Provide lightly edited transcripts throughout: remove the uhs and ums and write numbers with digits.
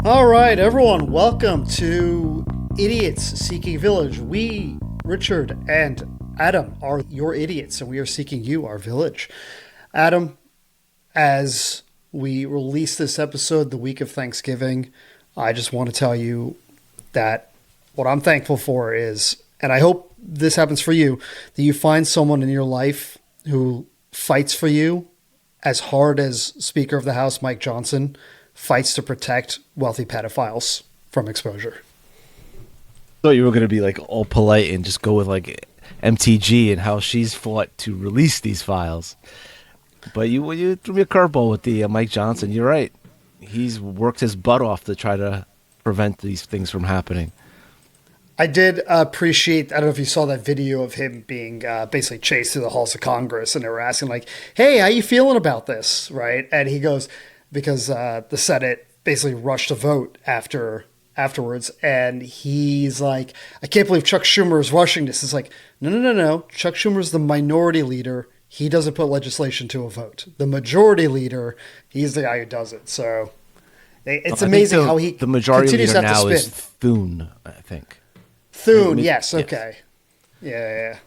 All right, everyone, welcome to Idiots Seeking Village. We, Richard and Adam, are your idiots, and we are seeking you, our village. Adam, as we release this episode the week of Thanksgiving, I just want to tell you that what I'm thankful for is, and I hope this happens for you, that you find someone in your life who fights for you as hard as Speaker of the House Mike Johnson fights to protect wealthy pedophiles from exposure. Thought you were gonna be like all polite and just go with like MTG and how she's fought to release these files, but you threw me a curveball with the Mike Johnson. You're right. He's worked his butt off to try to prevent these things from happening. I did appreciate, I don't know if you saw that video of him being basically chased through the halls of Congress, and they were asking like, hey, how you feeling about this? Right. And he goes, because the Senate basically rushed a vote afterwards. And he's like, I can't believe Chuck Schumer is rushing this. It's like, no. Chuck Schumer's the minority leader. He doesn't put legislation to a vote. The majority leader, he's the guy who does it. So it's amazing how he the majority continues leader to have now to is spin. Thune, I think. Thune, yes, okay. Yeah.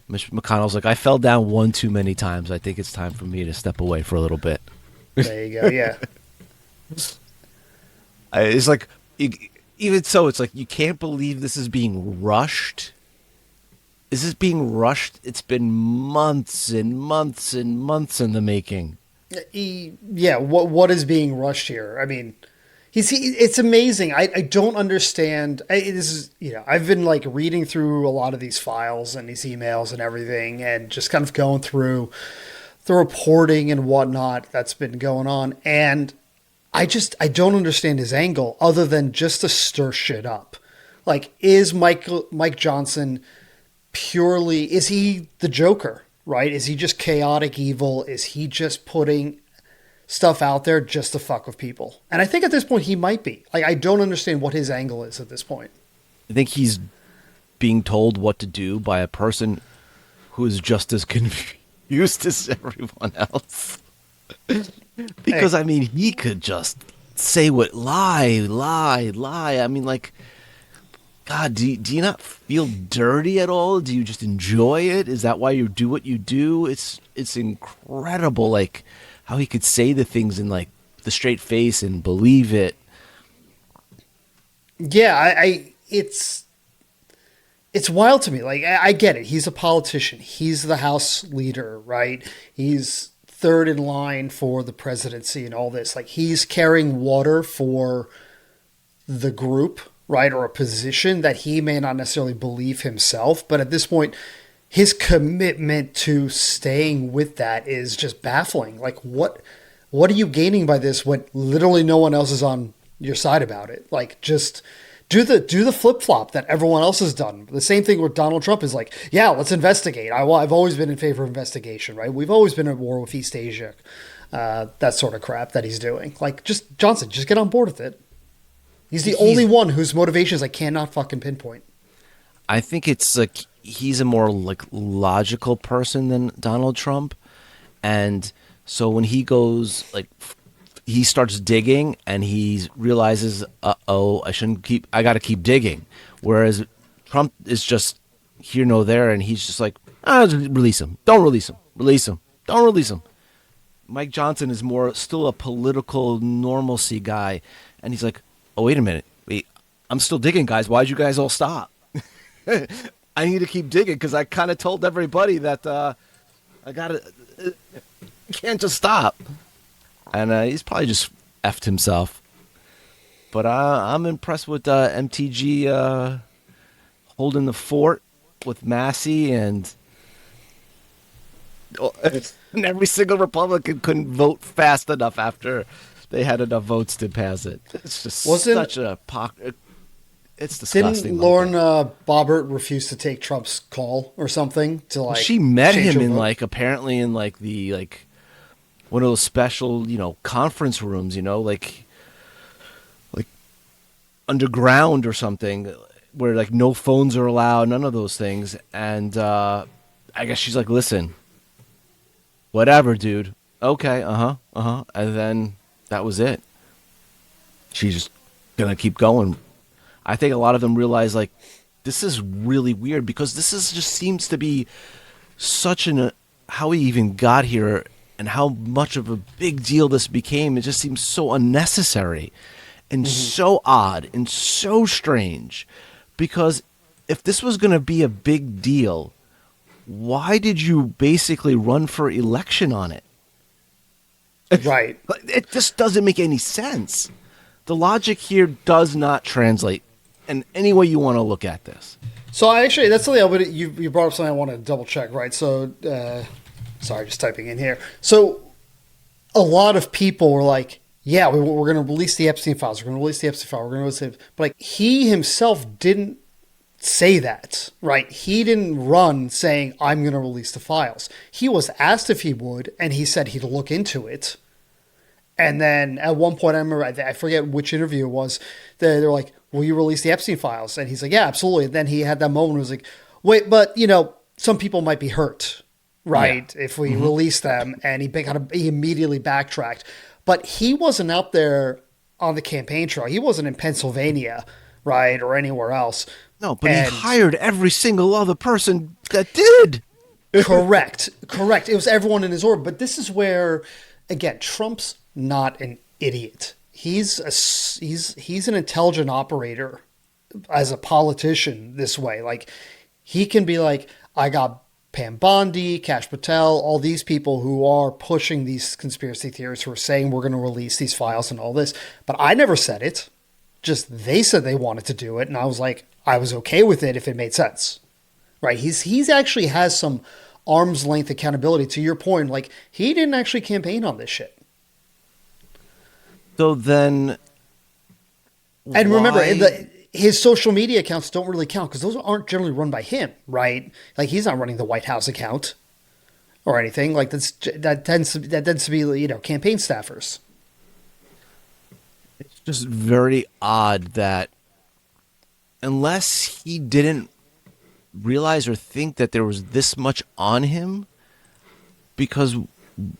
Mitch McConnell's like, I fell down one too many times. I think it's time for me to step away for a little bit. There you go, yeah. It's like, even so, it's like you can't believe this is being rushed. Is this being rushed? It's been months and months and months in the making. Yeah, what is being rushed here? I mean, it's amazing. I don't understand. This is, I've been like reading through a lot of these files and these emails and everything, and just kind of going through the reporting and whatnot that's been going on. And I don't understand his angle other than just to stir shit up. Like, is Mike Johnson is he the Joker, right? Is he just chaotic evil? Is he just putting stuff out there just to fuck with people? And I think at this point he might be. Like, I don't understand what his angle is at this point. I think he's being told what to do by a person who is just as confused as everyone else. Because, I mean, he could just say what lie. I mean, like, God, do you not feel dirty at all? Do you just enjoy it? Is that why you do what you do? It's incredible, like, how he could say the things in, like, the straight face and believe it. Yeah, it's wild to me. Like, I get it. He's a politician. He's the House leader, right? He's third in line for the presidency and all this. Like, he's carrying water for the group, right? Or a position that he may not necessarily believe himself. But at this point, his commitment to staying with that is just baffling. Like, what are you gaining by this when literally no one else is on your side about it? Like, just do the flip flop that everyone else has done. The same thing with Donald Trump is like, yeah, let's investigate. I've always been in favor of investigation, right? We've always been at war with East Asia, that sort of crap that he's doing. Like, just Johnson, just get on board with it. He's the only one whose motivations I cannot fucking pinpoint. I think it's like he's a more like logical person than Donald Trump, and so when he goes like he starts digging and he realizes, uh-oh, I got to keep digging. Whereas Trump is just here, no there, and he's just like, just release him. Don't release him. Release him. Don't release him. Mike Johnson is more still a political normalcy guy, and he's like, oh, wait a minute. Wait, I'm still digging, guys. Why'd you guys all stop? I need to keep digging because I kind of told everybody that I can't just stop. And he's probably just effed himself. But I'm impressed with MTG holding the fort with Massey and every single Republican couldn't vote fast enough after they had enough votes to pass it. It's just such a it's disgusting. Didn't Lauren Boebert refuse to take Trump's call or something to like? She met him in vote? like apparently in like the like one of those special conference rooms, like underground or something, where like no phones are allowed, none of those things. And I guess she's like, listen, whatever, dude. Okay, and then that was it. She just going to keep going. I think a lot of them realize, like, this is really weird because this is just seems to be such an how he even got here and how much of a big deal this became. It just seems so unnecessary and so odd and so strange because if this was going to be a big deal, why did you basically run for election on it? Right. It just doesn't make any sense. The logic here does not translate in any way you want to look at this. So I actually, that's something you brought up something I want to double check, right? So, sorry, just typing in here. So a lot of people were like, yeah, we're going to release the Epstein Files. We're going to release the Epstein Files. We're going to release it. But like, he himself didn't say that, right? He didn't run saying, I'm going to release the files. He was asked if he would, and he said he'd look into it. And then at one point, I remember, I forget which interview it was, they're like, will you release the Epstein Files? And he's like, yeah, absolutely. And then he had that moment where he was like, wait, but, some people might be hurt, right, if we release them. And he immediately backtracked. But he wasn't out there on the campaign trail. He wasn't in Pennsylvania, right, or anywhere else. No, but he hired every single other person that did. Correct. It was everyone in his orbit. But this is where, again, Trump's not an idiot. He's an intelligent operator as a politician this way. Like, he can be like, I got Pam Bondi, Kash Patel, all these people who are pushing these conspiracy theories who are saying we're going to release these files and all this. But I never said it. Just they said they wanted to do it. And I was like, I was okay with it if it made sense. Right? He's actually has some arm's length accountability. To your point, like, he didn't actually campaign on this shit. So then, and remember, his social media accounts don't really count because those aren't generally run by him, right? Like, he's not running the White House account or anything. Like, that tends to be campaign staffers. It's just very odd that unless he didn't realize or think that there was this much on him, because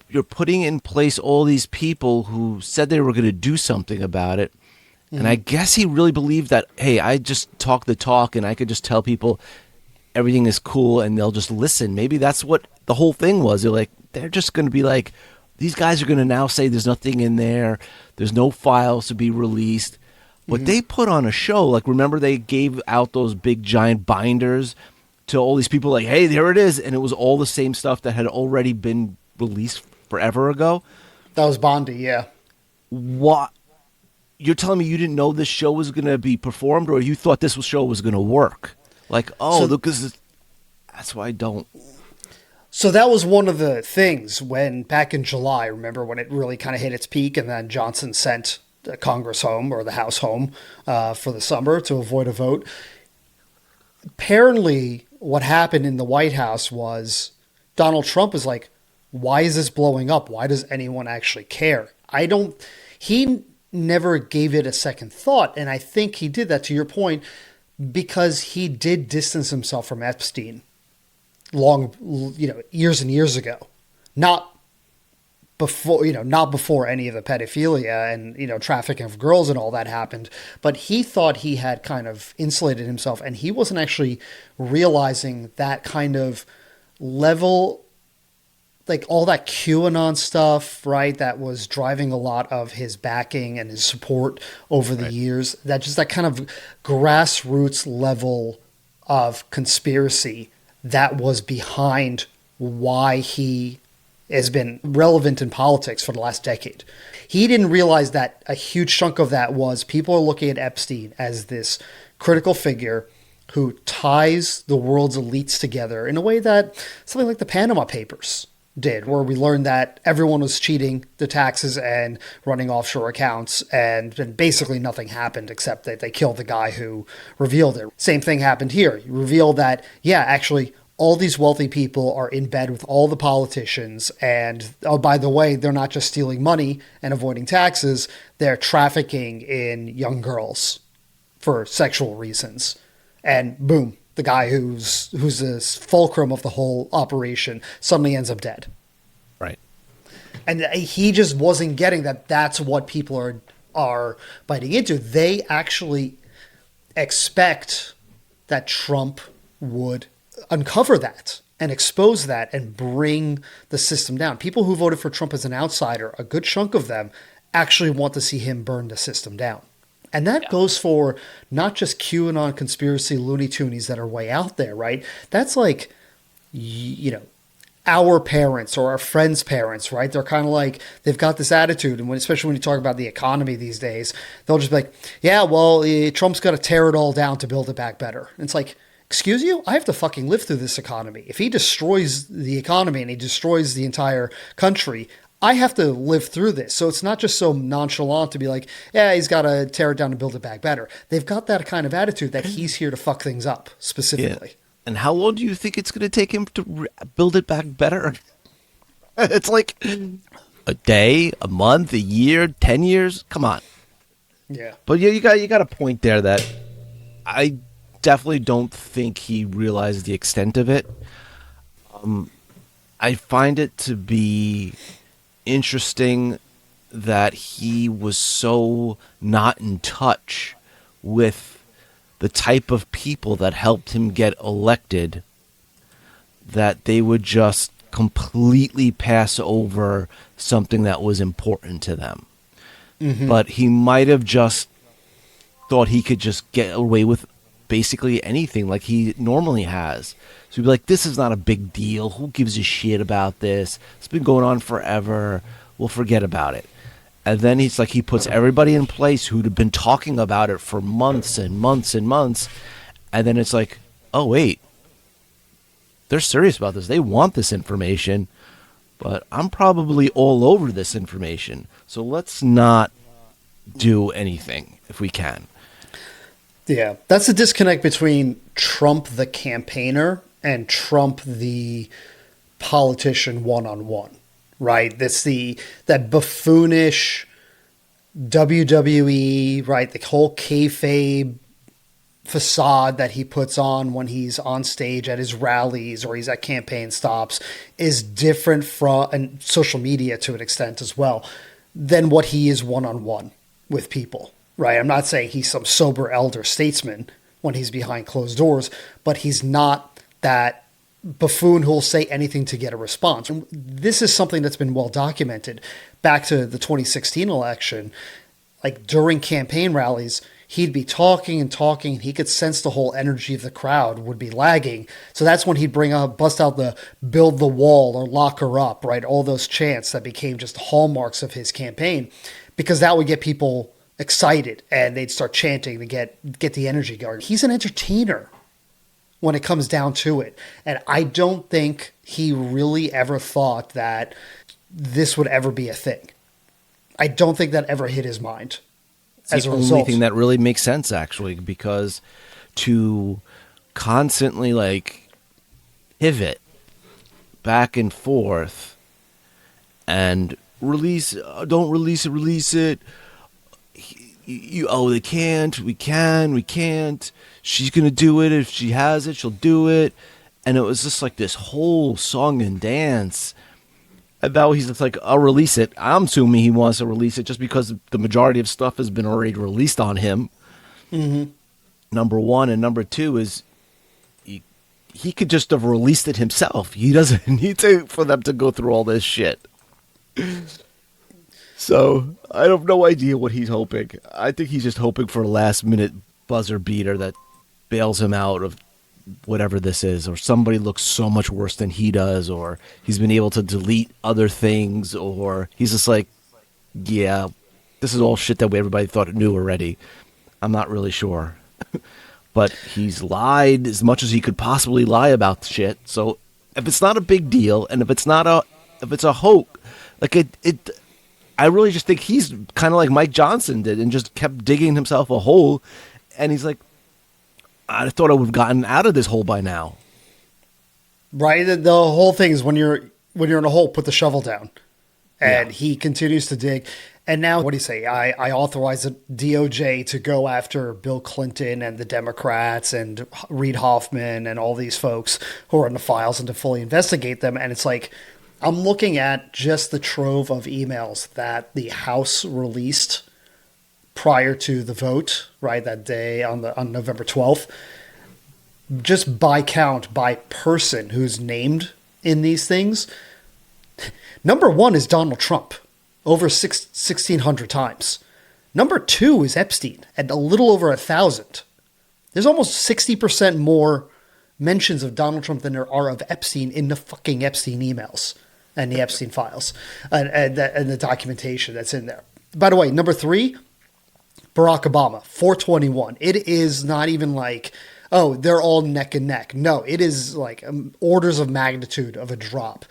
you're putting in place all these people who said they were going to do something about it. And I guess he really believed that, hey, I just talk the talk and I could just tell people everything is cool and they'll just listen. Maybe that's what the whole thing was. They're just going to be like, these guys are going to now say there's nothing in there. There's no files to be released. But they put on a show. Like, remember they gave out those big giant binders to all these people like, hey, there it is. And it was all the same stuff that had already been released forever ago. That was Bondi, yeah. What? You're telling me you didn't know this show was going to be performed, or you thought this show was going to work? Like, that's why I don't. So that was one of the things when back in July, remember when it really kind of hit its peak, and then Johnson sent the Congress home or the House home for the summer to avoid a vote. Apparently, what happened in the White House was Donald Trump is like, why is this blowing up? Why does anyone actually care? He never gave it a second thought. And I think he did that, to your point, because he did distance himself from Epstein years and years ago. Not before any of the pedophilia and, trafficking of girls and all that happened. But he thought he had kind of insulated himself, and he wasn't actually realizing that kind of level, like all that QAnon stuff, right? That was driving a lot of his backing and his support over the years. That kind of grassroots level of conspiracy that was behind why he has been relevant in politics for the last decade. He didn't realize that a huge chunk of that was people are looking at Epstein as this critical figure who ties the world's elites together in a way that something like the Panama Papers did, where we learned that everyone was cheating the taxes and running offshore accounts, and basically nothing happened except that they killed the guy who revealed it. Same thing happened here. You reveal that, actually, all these wealthy people are in bed with all the politicians, and, oh, by the way, they're not just stealing money and avoiding taxes, they're trafficking in young girls for sexual reasons. And boom, the guy who's the fulcrum of the whole operation suddenly ends up dead. Right. And he just wasn't getting that that's what people are biting into. They actually expect that Trump would uncover that and expose that and bring the system down. People who voted for Trump as an outsider, a good chunk of them actually want to see him burn the system down. And that goes for not just QAnon conspiracy Looney Toonies that are way out there, right? That's like, you know, our parents or our friends' parents, right? They're kind of like, they've got this attitude. And especially when you talk about the economy these days, they'll just be like, yeah, well, Trump's got to tear it all down to build it back better. And it's like, excuse you? I have to fucking live through this economy. If he destroys the economy and he destroys the entire country, I have to live through this. So it's not just so nonchalant to be like, yeah, he's got to tear it down and build it back better. They've got that kind of attitude that he's here to fuck things up specifically. Yeah. And how long do you think it's going to take him to build it back better? It's like a day, a month, a year, 10 years. Come on. Yeah. But yeah, you got a point there that I definitely don't think he realized the extent of it. I find it to be interesting that he was so not in touch with the type of people that helped him get elected, that they would just completely pass over something that was important to them. Mm-hmm. But he might have just thought he could just get away with basically anything like he normally has. So he'd be like, this is not a big deal. Who gives a shit about this? It's been going on forever. We'll forget about it. And then he's like, he puts everybody in place who'd have been talking about it for months and months and months. And then it's like, oh, wait, they're serious about this. They want this information, but I'm probably all over this information. So let's not do anything if we can. Yeah, that's the disconnect between Trump the campaigner and Trump the politician one-on-one, right? That's that buffoonish WWE, right? The whole kayfabe facade that he puts on when he's on stage at his rallies or he's at campaign stops is different from, and social media to an extent as well, than what he is one-on-one with people. Right, I'm not saying he's some sober elder statesman when he's behind closed doors, but he's not that buffoon who'll say anything to get a response. And this is something that's been well documented. Back to the 2016 election, like during campaign rallies, he'd be talking and talking, and he could sense the whole energy of the crowd would be lagging. So that's when he'd bust out the build the wall or lock her up, right? All those chants that became just hallmarks of his campaign, because that would get people excited and they'd start chanting to get the energy going. He's an entertainer when it comes down to it. And I don't think he really ever thought that this would ever be a thing. I don't think that ever hit his mind. It's the only thing that really makes sense, actually, because to constantly like pivot back and forth and don't release it. They can't. We can't. She's gonna do it. If she has it, she'll do it. And it was just like this whole song and dance. And now he's just like, I'll release it. I'm assuming he wants to release it just because the majority of stuff has been already released on him. Mm-hmm. Number one, and number two is he could just have released it himself. He doesn't need for them to go through all this shit. So I have no idea what he's hoping. I think he's just hoping for a last minute buzzer beater that bails him out of whatever this is, or somebody looks so much worse than he does, or he's been able to delete other things, or he's just like, yeah, this is all shit that everybody thought knew already. I'm not really sure. But he's lied as much as he could possibly lie about shit. So if it's not a big deal, and if it's a hoax, like I really just think he's kind of like Mike Johnson did and just kept digging himself a hole. And he's like, I thought I would have gotten out of this hole by now. Right. The whole thing is when you're in a hole, put the shovel down. And he continues to dig. And now, what do you say? I authorize the DOJ to go after Bill Clinton and the Democrats and Reid Hoffman and all these folks who are in the files and to fully investigate them. And it's like, I'm looking at just the trove of emails that the House released prior to the vote, right, that day on November 12th, just by count, by person who's named in these things, number one is Donald Trump, over 1,600 times. Number two is Epstein at a little over 1,000. There's almost 60% more mentions of Donald Trump than there are of Epstein in the fucking Epstein emails and the Epstein files and the documentation that's in there. By the way, number three, Barack Obama, 421. It is not even like, oh, they're all neck and neck. No, it is like orders of magnitude of a drop.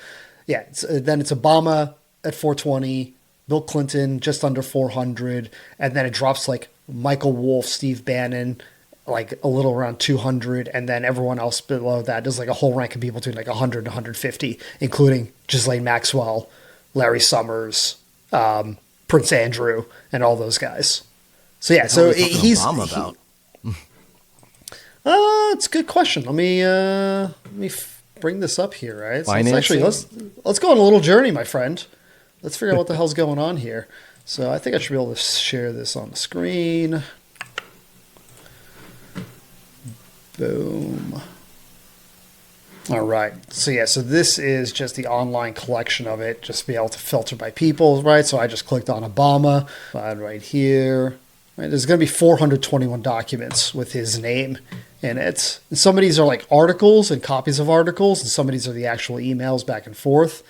Yeah, then it's Obama at 420, Bill Clinton just under 400, and then it drops like Michael Wolff, Steve Bannon, like a little around 200, and then everyone else below that. There's like a whole rank of people between like 100 and 150, including Ghislaine Maxwell, Larry Summers, Prince Andrew, and all those guys. So yeah, so he's Obama about. It's a good question. Let me bring this up here, right? So let's go on a little journey, my friend. Let's figure out what the hell's going on here. So I think I should be able to share this on the screen. Boom. All right. So yeah, so this is just the online collection of it, just to be able to filter by people, right? So I just clicked on Obama, right here. Right, there's going to be 421 documents with his name in it. And some of these are like articles and copies of articles, and some of these are the actual emails back and forth.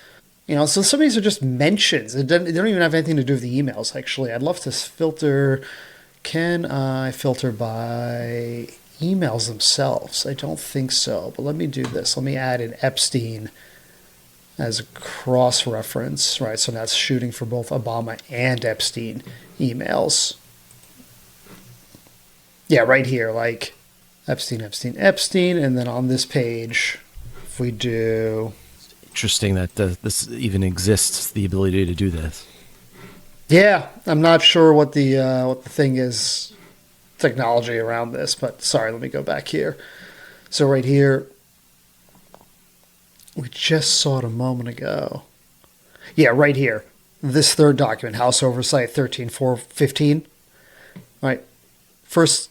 You know, so some of these are just mentions. They don't even have anything to do with the emails, actually. I'd love to filter. Can I filter by emails themselves? I don't think so, but let me do this. Let me add in Epstein as a cross-reference, right? So that's shooting for both Obama and Epstein emails. Yeah, right here, like Epstein, and then on this page, if we do... Interesting that this even exists, the ability to do this. Yeah, I'm not sure what the thing is, technology around this, but sorry, let me go back here. So right here, we just saw it a moment ago. Yeah, right here, this third document, House Oversight 13415, right? First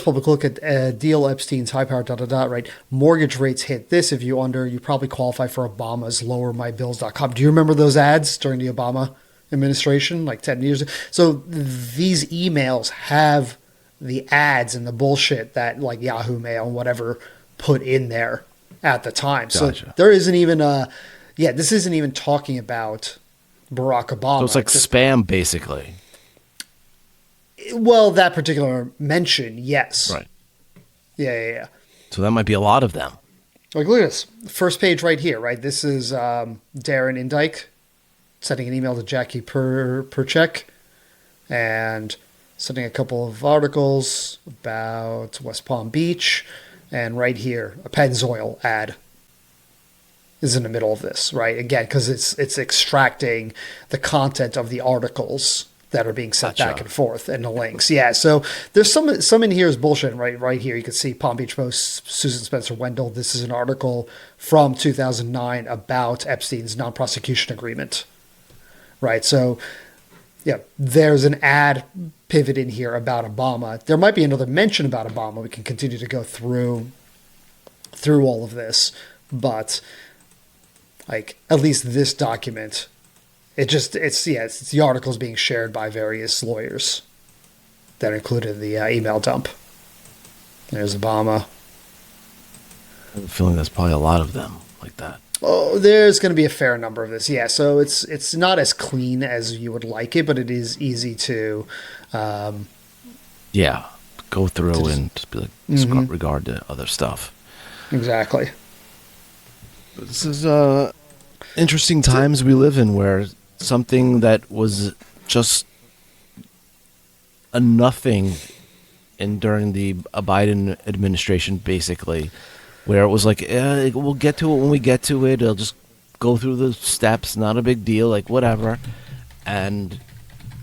public look at deal Epstein's high power, right? Mortgage rates hit this. If you probably qualify for Obama's lowermybills.com. Do you remember those ads during the Obama administration, like 10 years ago? So these emails have the ads and the bullshit that like Yahoo Mail and whatever put in there at the time. Gotcha. So there isn't even this isn't even talking about Barack Obama. So it's like spam, basically. Well, that particular mention, yes. Right. Yeah. So that might be a lot of them. Like, look at this. First page right here, right? This is Darren Indike sending an email to Jackie Perchek and sending a couple of articles about West Palm Beach. And right here, a Pennzoil ad is in the middle of this, right? Again, because it's extracting the content of the articles that are being sent back and forth and the links. Yeah, so there's some in here is bullshit. Right here, you can see Palm Beach Post, Susan Spencer Wendell. This is an article from 2009 about Epstein's non-prosecution agreement. Right, so yeah, there's an ad pivot in here about Obama. There might be another mention about Obama. We can continue to go through all of this, but like at least this document. It's the articles being shared by various lawyers that included the email dump. There's Obama. I have a feeling there's probably a lot of them like that. Oh, there's going to be a fair number of this. Yeah, so it's not as clean as you would like it, but it is easy to go through and just be like disregard to other stuff. Exactly. This is interesting times we live in where something that was just a nothing during the Biden administration, basically, where it was like, we'll get to it when we get to it. It'll just go through the steps, not a big deal, like whatever. And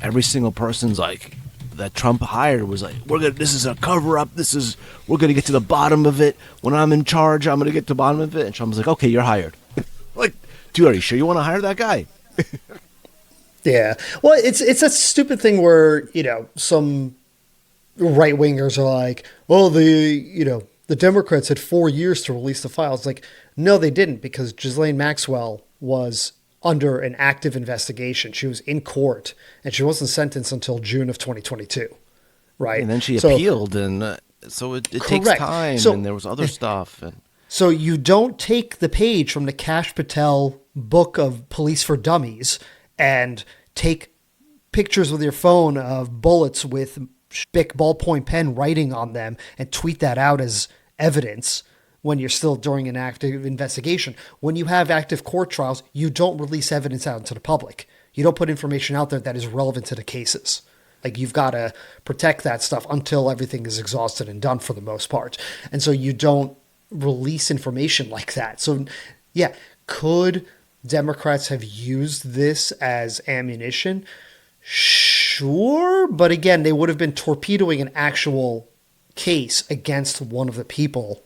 every single person's like, that Trump hired was like, this is a cover up. We're going to get to the bottom of it. When I'm in charge, I'm going to get to the bottom of it. And Trump was like, okay, you're hired. Like, dude, are you sure you want to hire that guy? Yeah. Well, it's a stupid thing where, some right wingers are like, well, the Democrats had 4 years to release the files. Like, no, they didn't, because Ghislaine Maxwell was under an active investigation. She was in court, and she wasn't sentenced until June of 2022. Right. And then she So, appealed, and so it takes correct. time, So, and there was other stuff. And so you don't take the page from the Kash Patel book of Police for Dummies and take pictures with your phone of bullets with Bic ballpoint pen writing on them and tweet that out as evidence when you're still during an active investigation. When you have active court trials, you don't release evidence out into the public. You don't put information out there that is relevant to the cases. Like, you've got to protect that stuff until everything is exhausted and done for the most part. And so you don't release information like that. So, yeah, could Democrats have used this as ammunition? Sure. But again, they would have been torpedoing an actual case against one of the people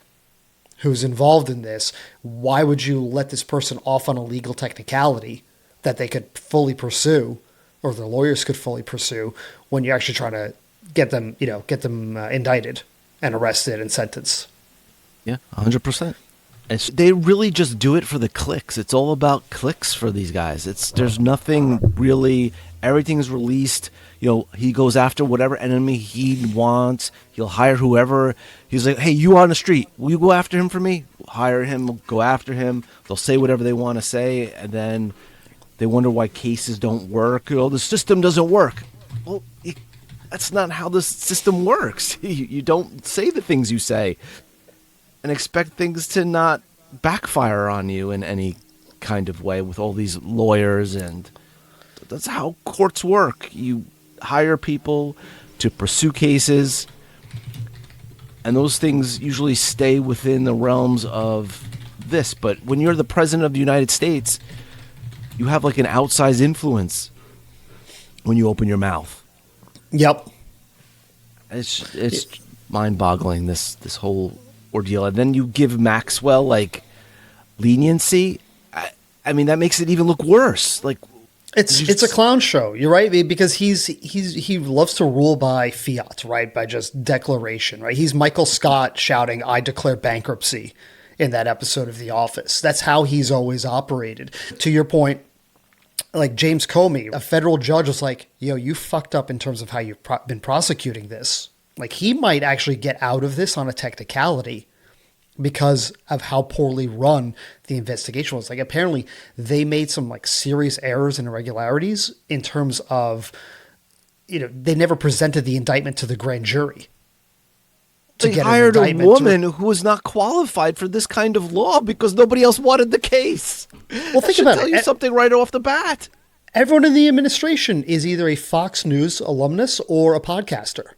who's involved in this. Why would you let this person off on a legal technicality that they could fully pursue, or the lawyers could fully pursue, when you're actually trying to get them indicted and arrested and sentenced? yeah, 100%. And they really just do it for the clicks. It's all about clicks for these guys. There's nothing really. Everything's released. He goes after whatever enemy he wants. He'll hire whoever. He's like, hey, you on the street, will you go after him for me? Hire him, go after him. They'll say whatever they want to say, and then they wonder why cases don't work. The system doesn't work. Well, that's not how the system works. You don't say the things you say and expect things to not backfire on you in any kind of way with all these lawyers. And that's how courts work. You hire people to pursue cases, and those things usually stay within the realms of this. But when you're the president of the United States, you have like an outsized influence when you open your mouth. Yep. It's mind-boggling, this whole ordeal. And then you give Maxwell like leniency. I mean, that makes it even look worse. Like, it's a clown show. You're right, because he loves to rule by fiat, right? By just declaration, right? He's Michael Scott shouting, "I declare bankruptcy," in that episode of The Office. That's how he's always operated. To your point, like James Comey, a federal judge was like, "Yo, you fucked up in terms of how you've been prosecuting this." Like, he might actually get out of this on a technicality because of how poorly run the investigation was. Like, apparently they made some like serious errors and irregularities in terms of, they never presented the indictment to the grand jury. They hired a woman who was not qualified for this kind of law because nobody else wanted the case. Well, think about it. Tell you something right off the bat. Everyone in the administration is either a Fox News alumnus or a podcaster.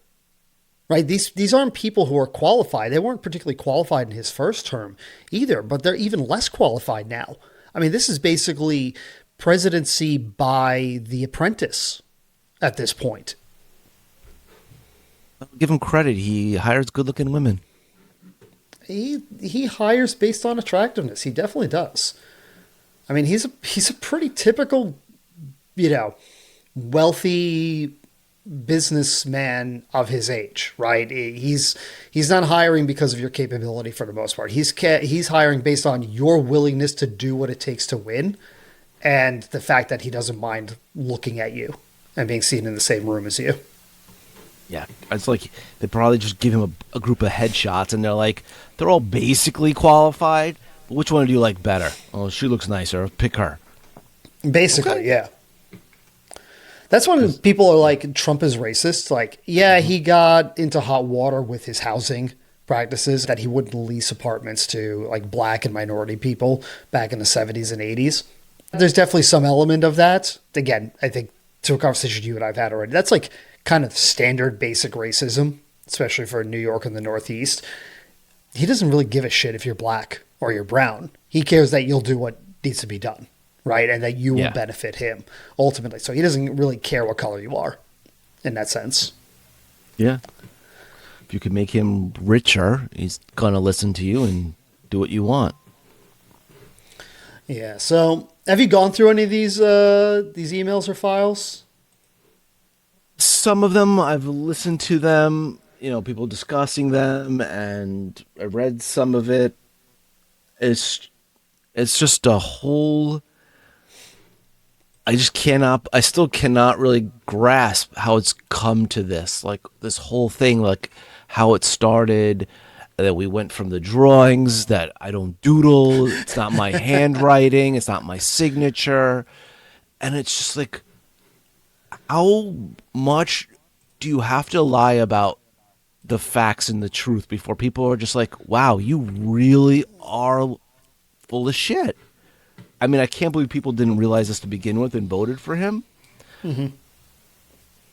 Right? These aren't people who are qualified. They weren't particularly qualified in his first term either, but they're even less qualified now. I mean, this is basically presidency by The Apprentice at this point. Give him credit. He hires good-looking women. He hires based on attractiveness. He definitely does. I mean, he's a pretty typical, wealthy businessman of his age, right? He's not hiring because of your capability for the most part. He's hiring based on your willingness to do what it takes to win, and the fact that he doesn't mind looking at you and being seen in the same room as you. Yeah, it's like they probably just give him a group of headshots, and they're all basically qualified. But which one do you like better? Oh, she looks nicer. Pick her. Basically, okay. Yeah. That's when people are like, Trump is racist. Like, yeah, he got into hot water with his housing practices, that he wouldn't lease apartments to like black and minority people back in the 70s and 80s. There's definitely some element of that. Again, I think to a conversation you and I've had already, that's like kind of standard basic racism, especially for New York and the Northeast. He doesn't really give a shit if you're black or you're brown. He cares that you'll do what needs to be done. Right, and that you will benefit him ultimately. So he doesn't really care what color you are, in that sense. Yeah, if you can make him richer, he's gonna listen to you and do what you want. Yeah. So Have you gone through any of these emails or files? Some of them I've listened to them, people discussing them, and I read some of it. It's it's just a whole. I still cannot really grasp how it's come to this, like this whole thing, like how it started. That we went from the drawings that I don't doodle. It's not my handwriting. It's not my signature, and it's just like, how much do you have to lie about the facts and the truth before people are just like, wow, you really are full of shit? I mean, I can't believe people didn't realize this to begin with and voted for him. Mm-hmm.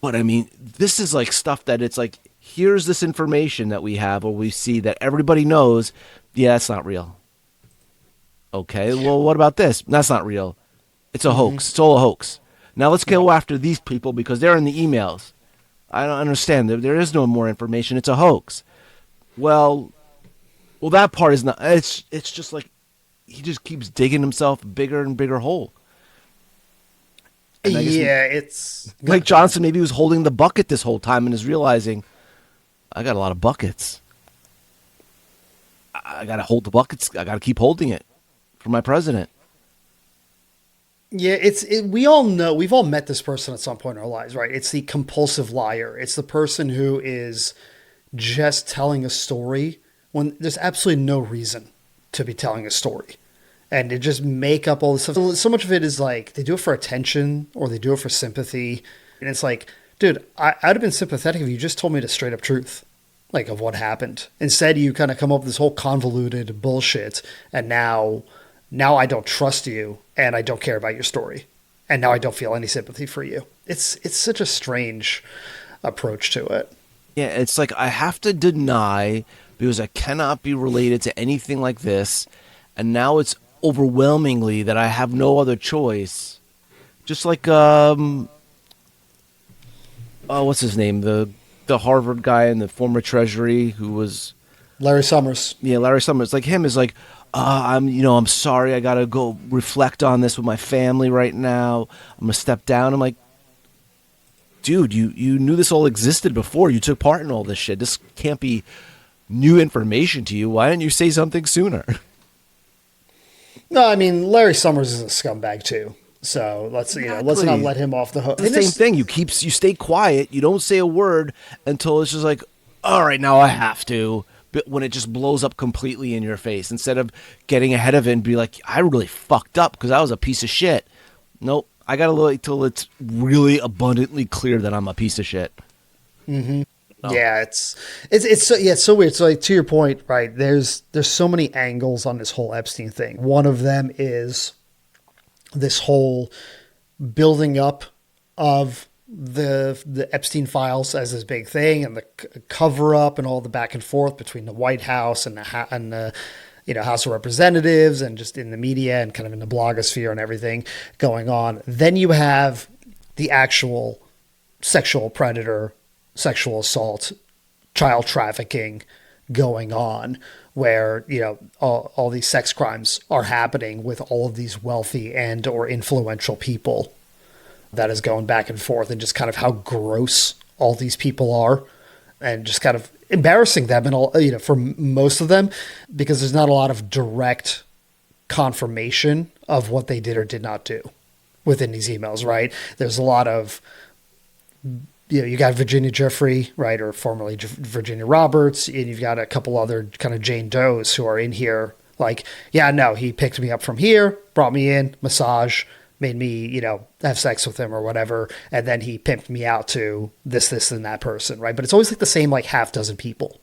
But I mean, this is like stuff that it's like, here's this information that we have or we see that everybody knows. Yeah, it's not real. Okay, well, what about this? That's not real. It's a hoax. It's all a hoax. Now let's go after these people because they're in the emails. I don't understand. There is no more information. It's a hoax. Well, that part is not. It's just like he just keeps digging himself a bigger and bigger hole. And I guess It's Mike Johnson maybe was holding the bucket this whole time and is realizing, I got a lot of buckets. I got to hold the buckets. I got to keep holding it for my president. Yeah, we all know, we've all met this person at some point in our lives, right? It's the compulsive liar. It's the person who is just telling a story when there's absolutely no reason to be telling a story. And to just make up all this stuff. So much of it is like they do it for attention or they do it for sympathy. And it's like, dude, I'd have been sympathetic if you just told me the straight up truth, like of what happened. Instead, you kind of come up with this whole convoluted bullshit. And now I don't trust you and I don't care about your story. And now I don't feel any sympathy for you. It's such a strange approach to it. Yeah, it's like I have to deny because I cannot be related to anything like this. And now it's overwhelmingly that I have no other choice. Just like what's his name? The Harvard guy and the former Treasury who was Larry Summers. Yeah, Larry Summers. Like him is like, I'm sorry, I gotta go reflect on this with my family right now. I'm gonna step down. I'm like, dude, you knew this all existed before. You took part in all this shit. This can't be new information to you. Why didn't you say something sooner? No, I mean Larry Summers is a scumbag too. So let's not let him off the hook. It's the same thing. You stay quiet. You don't say a word until it's just like, all right, now I have to. But when it just blows up completely in your face, instead of getting ahead of it and be like, I really fucked up because I was a piece of shit. Nope. I gotta wait till it's really abundantly clear that I'm a piece of shit. Mm-hmm. No. Yeah, it's so weird. So like to your point, right? There's so many angles on this whole Epstein thing. One of them is this whole building up of the Epstein Files as this big thing, and the cover up, and all the back and forth between the White House and the House of Representatives, and just in the media and kind of in the blogosphere and everything going on. Then you have the actual sexual predator, sexual assault, child trafficking going on, where all these sex crimes are happening with all of these wealthy and or influential people. That is going back and forth, and just kind of how gross all these people are, and just kind of embarrassing them, and all, for most of them, because there's not a lot of direct confirmation of what they did or did not do within these emails, right? There's a lot of, you got Virginia Giuffre, right, or formerly Virginia Roberts, and you've got a couple other kind of Jane Does who are in here, like, yeah, no, he picked me up from here, brought me in, massage, made me, have sex with him or whatever, and then he pimped me out to this, and that person, right? But it's always like the same, like, half dozen people.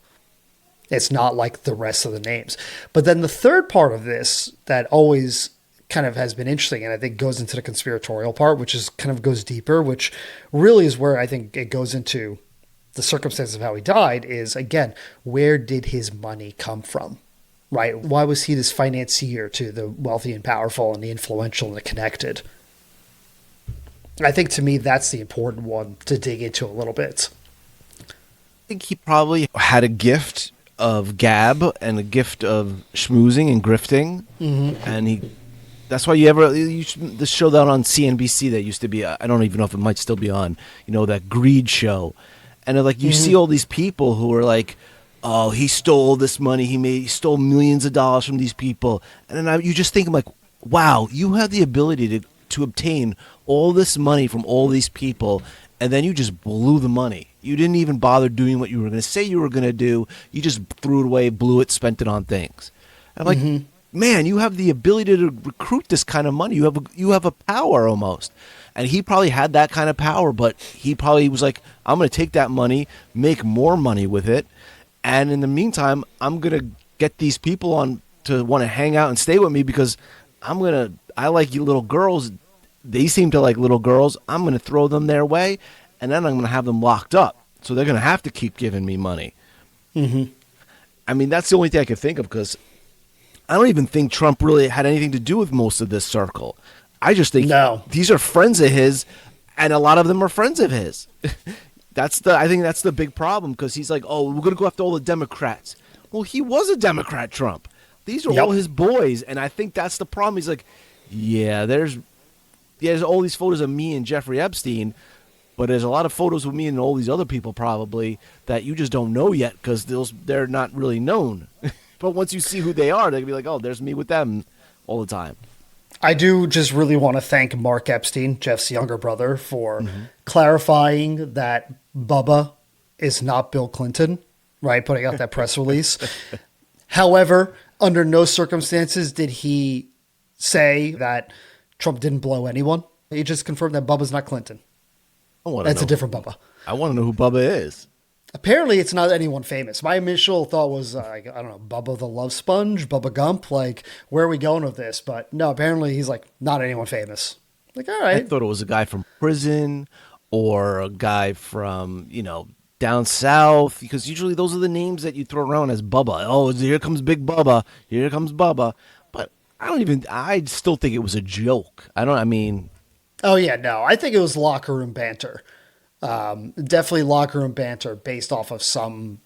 It's not like the rest of the names. But then the third part of this that always kind of has been interesting, and I think goes into the conspiratorial part, which is kind of goes deeper, which really is where I think it goes into the circumstances of how he died, is, again, where did his money come from? Right? Why was he this financier to the wealthy and powerful and the influential and the connected? I think to me, that's the important one to dig into a little bit. I think he probably had a gift of gab and a gift of schmoozing and grifting. Mm-hmm. And That's why the show that on CNBC that used to be, I don't even know if it might still be on, that greed show. And like you see all these people who are like, oh, he stole this money. He stole millions of dollars from these people. And then you just think like, wow, you have the ability to obtain all this money from all these people. And then you just blew the money. You didn't even bother doing what you were going to say you were going to do. You just threw it away, blew it, spent it on things. I'm like, man, you have the ability to recruit this kind of money. You have a power almost. And he probably had that kind of power, but he probably was like, I'm going to take that money, make more money with it. And in the meantime, I'm going to get these people on to want to hang out and stay with me because I like you little girls. They seem to like little girls. I'm going to throw them their way, and then I'm going to have them locked up. So they're going to have to keep giving me money. I mean, that's the only thing I can think of because I don't even think Trump really had anything to do with most of this circle. I just think these are friends of his, and a lot of them are friends of his. I think that's the big problem because he's like, oh, we're going to go after all the Democrats. Well, he was a Democrat, Trump. These are all his boys, and I think that's the problem. He's like, yeah, there's all these photos of me and Jeffrey Epstein, but there's a lot of photos of me and all these other people probably that you just don't know yet because they're not really known. But once you see who they are, they'll be like, oh, there's me with them all the time. I do just really want to thank Mark Epstein, Jeff's younger brother, for clarifying that Bubba is not Bill Clinton, right? Putting out that press release. However, under no circumstances did he say that Trump didn't blow anyone. He just confirmed that Bubba's not Clinton. That's a different Bubba. I want to know who Bubba is. Apparently, it's not anyone famous. My initial thought was, I don't know, Bubba the Love Sponge, Bubba Gump. Like, where are we going with this? But no, apparently he's like, not anyone famous. Like, all right. I thought it was a guy from prison or a guy from, down south. Because usually those are the names that you throw around as Bubba. Oh, here comes Big Bubba. Here comes Bubba. But I still think it was a joke. Oh, yeah, no. I think it was locker room banter. Definitely locker room banter based off of some,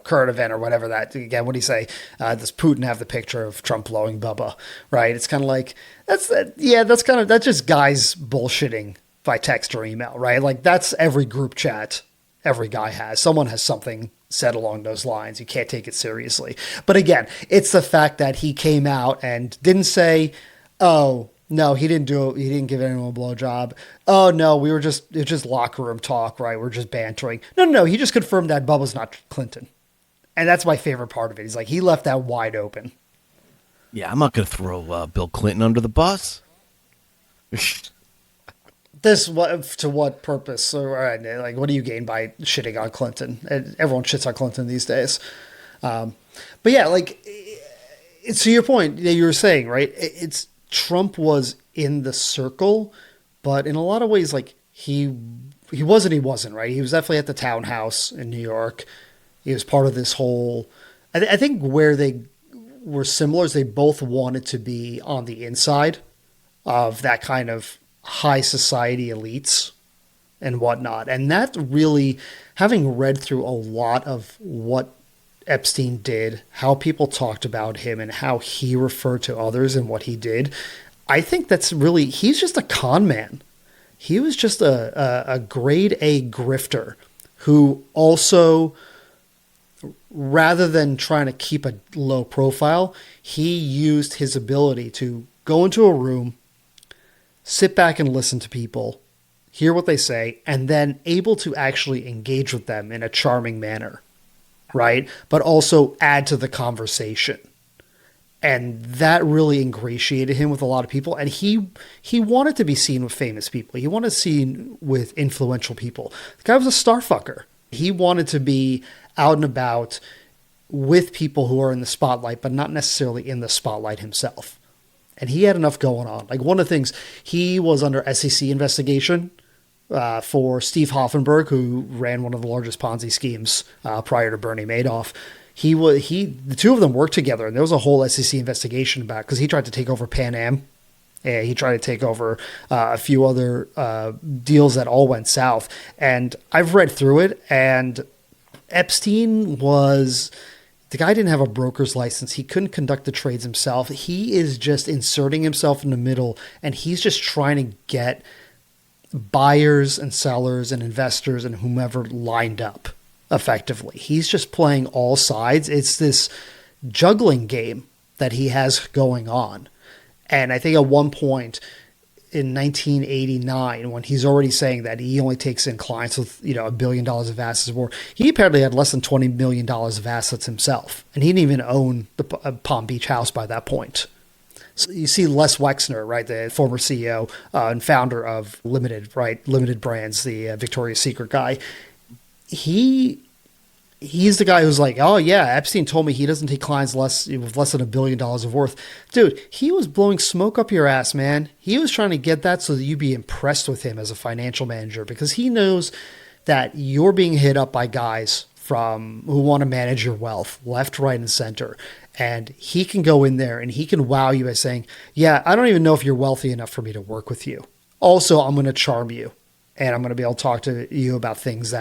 current event or whatever that, again, what do you say? Does Putin have the picture of Trump blowing Bubba, right? It's kind of like, that's just guys bullshitting by text or email, right? Like that's every group chat every guy has. Someone has something said along those lines. You can't take it seriously. But again, it's the fact that he came out and didn't say, oh, no, he didn't do it. He didn't give anyone a blowjob. Oh, no, it was just locker room talk, right? We're just bantering. No. He just confirmed that Bubba's not Clinton. And that's my favorite part of it. He's like, he left that wide open. Yeah, I'm not going to throw Bill Clinton under the bus. To what purpose? So, like, what do you gain by shitting on Clinton? Everyone shits on Clinton these days. But yeah, like, it's to your point that you were saying, right? It's Trump was in the circle, but in a lot of ways, like he wasn't, right? He was definitely at the townhouse in New York. He was part of this whole, I think where they were similar is they both wanted to be on the inside of that kind of high society elites and whatnot. And that really, having read through a lot of what Epstein did, how people talked about him and how he referred to others and what he did, I think that's really, he's just a con man. He was just a grade A grifter who also, rather than trying to keep a low profile, he used his ability to go into a room, sit back and listen to people, hear what they say, and then able to actually engage with them in a charming manner. Right? But also add to the conversation. And that really ingratiated him with a lot of people. And he wanted to be seen with famous people. He wanted to be seen with influential people. The guy was a star fucker. He wanted to be out and about with people who are in the spotlight, but not necessarily in the spotlight himself. And he had enough going on. Like one of the things, he was under SEC investigation for Steve Hoffenberg, who ran one of the largest Ponzi schemes prior to Bernie Madoff. The two of them worked together, and there was a whole SEC investigation about, because he tried to take over Pan Am, and he tried to take over a few other deals that all went south. And I've read through it, and Epstein was The guy didn't have a broker's license. He couldn't conduct the trades himself. He is just inserting himself in the middle, and he's just trying to get buyers and sellers and investors and whomever lined up effectively. He's just playing all sides. It's this juggling game that he has going on. And I think at one point in 1989, when he's already saying that he only takes in clients with, $1 billion of assets or more, he apparently had less than $20 million of assets himself. And he didn't even own the Palm Beach house by that point. So you see Les Wexner, right, the former CEO and founder of Limited Brands, the Victoria's Secret guy. He's the guy who's like, oh yeah, Epstein told me he doesn't take clients with less than $1 billion of worth. Dude, he was blowing smoke up your ass, man. He was trying to get that so that you'd be impressed with him as a financial manager, because he knows that you're being hit up by guys who want to manage your wealth left, right, and center. And he can go in there and he can wow you by saying, yeah, I don't even know if you're wealthy enough for me to work with you. Also, I'm going to charm you, and I'm going to be able to talk to you about things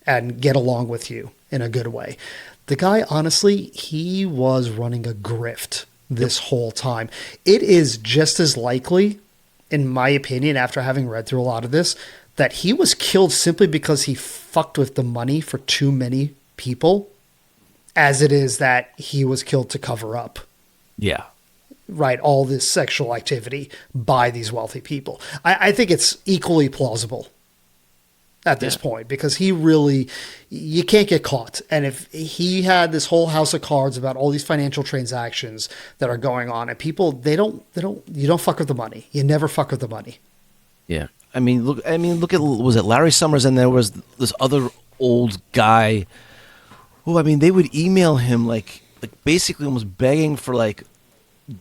and get along with you in a good way. The guy, honestly, he was running a grift this whole time. It is just as likely, in my opinion, after having read through a lot of this, that he was killed simply because he fucked with the money for too many people, as it is that he was killed to cover up. Yeah. Right, all this sexual activity by these wealthy people. I think it's equally plausible at this point, because you can't get caught. And if he had this whole house of cards about all these financial transactions that are going on, and people, you don't fuck with the money. You never fuck with the money. Yeah. Look at, was it Larry Summers? And there was this other old guy who, they would email him like basically almost begging for like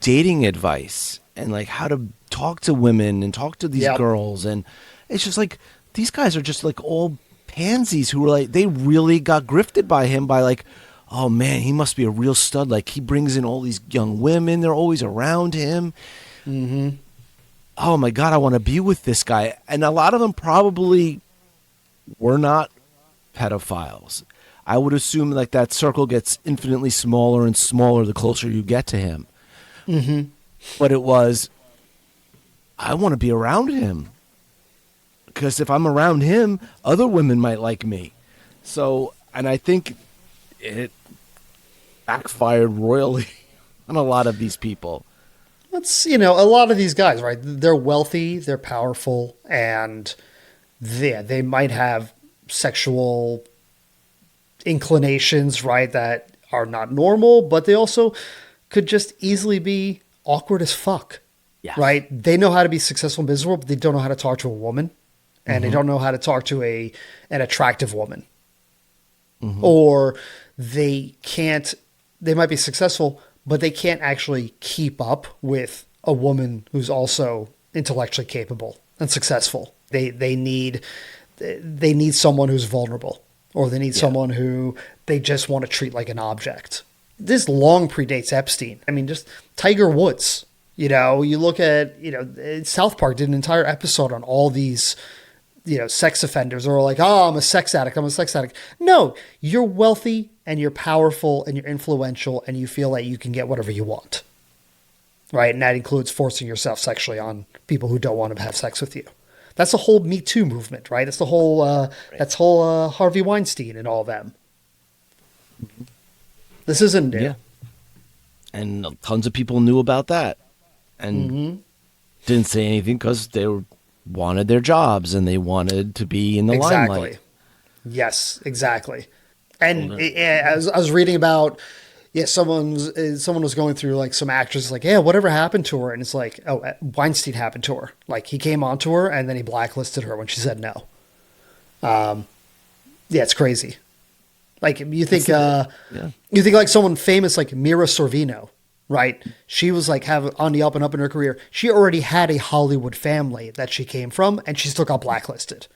dating advice and like how to talk to women and talk to these girls. And it's just like, these guys are just like all pansies who were like, they really got grifted by him by like, oh man, he must be a real stud. Like he brings in all these young women. They're always around him. Mm-hmm. Oh my God, I want to be with this guy. And a lot of them probably were not pedophiles. I would assume like that circle gets infinitely smaller and smaller the closer you get to him. Mm-hmm. But it was, I want to be around him, because if I'm around him, other women might like me. So, and I think it backfired royally on a lot of these people. It's, a lot of these guys, right? They're wealthy, they're powerful, and they might have sexual inclinations, right, that are not normal, but they also could just easily be awkward as fuck, right? They know how to be successful in business world, but they don't know how to talk to a woman, and they don't know how to talk to an attractive woman. Mm-hmm. Or they might be successful, but they can't actually keep up with a woman who's also intellectually capable and successful. They need someone who's vulnerable, or they need someone who they just want to treat like an object. This long predates Epstein. Just Tiger Woods. You look at, South Park did an entire episode on all these, sex offenders, or like, oh, I'm a sex addict. No, you're wealthy and you're powerful and you're influential and you feel like you can get whatever you want. Right. And that includes forcing yourself sexually on people who don't want to have sex with you. That's the whole Me Too movement, right? That's the whole, Harvey Weinstein and all of them. This isn't new. Yeah. And tons of people knew about that and didn't say anything because they wanted their jobs and they wanted to be in the limelight. Yes, exactly. And I was reading about, someone was going through like some actresses, like, yeah, whatever happened to her? And it's like, oh, Weinstein happened to her. Like he came onto her and then he blacklisted her when she said no. It's crazy. Like you think like someone famous like Mira Sorvino, right? She was like on the up and up in her career. She already had a Hollywood family that she came from, and she still got blacklisted,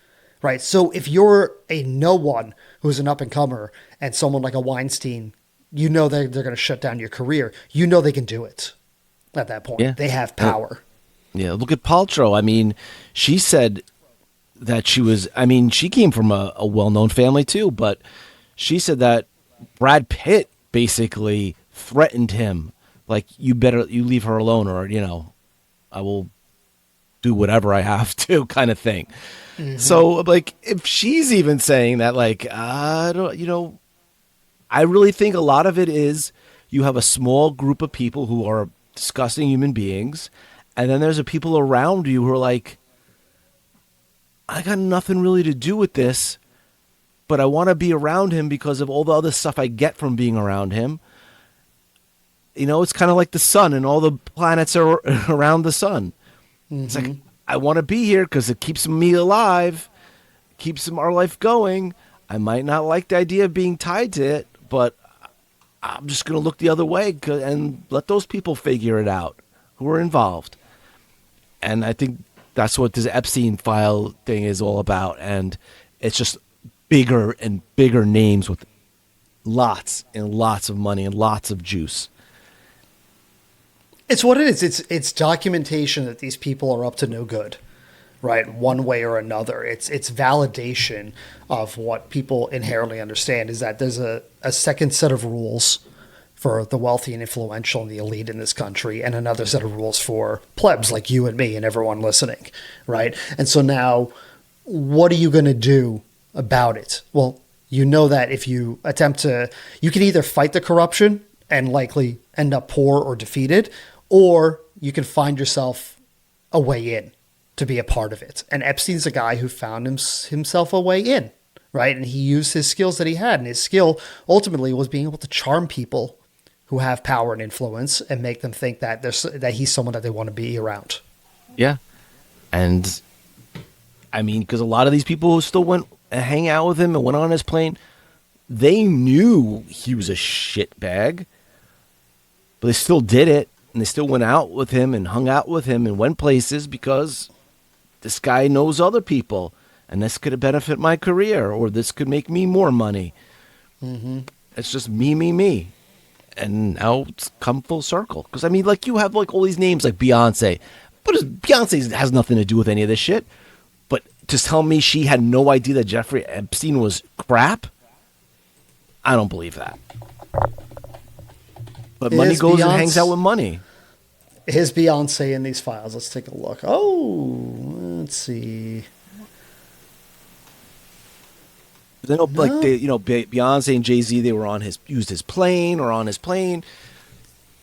right? So if you're a no one who's an up and comer, and someone like a Weinstein, they're going to shut down your career. They can do it at that point. Yeah. They have power. Yeah, look at Paltrow. She said that she came from a well-known family too, but she said that Brad Pitt basically threatened him, like, you leave her alone, or I will do whatever I have to, kind of thing. So, like, if she's even saying that, like, I don't, I really think a lot of it is you have a small group of people who are disgusting human beings, and then there's a people around you who are like, I got nothing really to do with this, but I want to be around him because of all the other stuff I get from being around him. It's kind of like the sun, and all the planets are around the sun. It's like, I want to be here because it keeps me alive, keeps our life going. I might not like the idea of being tied to it, but I'm just going to look the other way and let those people figure it out who are involved. And I think that's what this Epstein file thing is all about. And it's just bigger and bigger names with lots and lots of money and lots of juice. It's what it is. It's documentation that these people are up to no good, right? One way or another. It's validation of what people inherently understand, is that there's a second set of rules for the wealthy and influential and the elite in this country, and another set of rules for plebs like you and me and everyone listening, right? And so now, what are you going to do about it? Well, you know that if you attempt to, you can either fight the corruption and likely end up poor or defeated, or you can find yourself a way in to be a part of it. And Epstein's a guy who found himself a way in, right? And he used his skills that he had. And his skill ultimately was being able to charm people who have power and influence and make them think that that he's someone that they want to be around. Yeah. And I mean, because a lot of these people who still went and hang out with him and went on his plane, they knew he was a shitbag, but they still did it. And they still went out with him and hung out with him and went places because this guy knows other people, and this could benefit my career, or this could make me more money. It's just me. And now it's come full circle. Because, I mean, like, you have, like, all these names like Beyonce. But Beyonce has nothing to do with any of this shit. But to tell me she had no idea that Jeffrey Epstein was crap? I don't believe that. But money goes and hangs out with money. His Beyonce in these files. Let's take a look. Oh, let's see. They know, like, Beyonce and Jay-Z, they were used his plane or on his plane.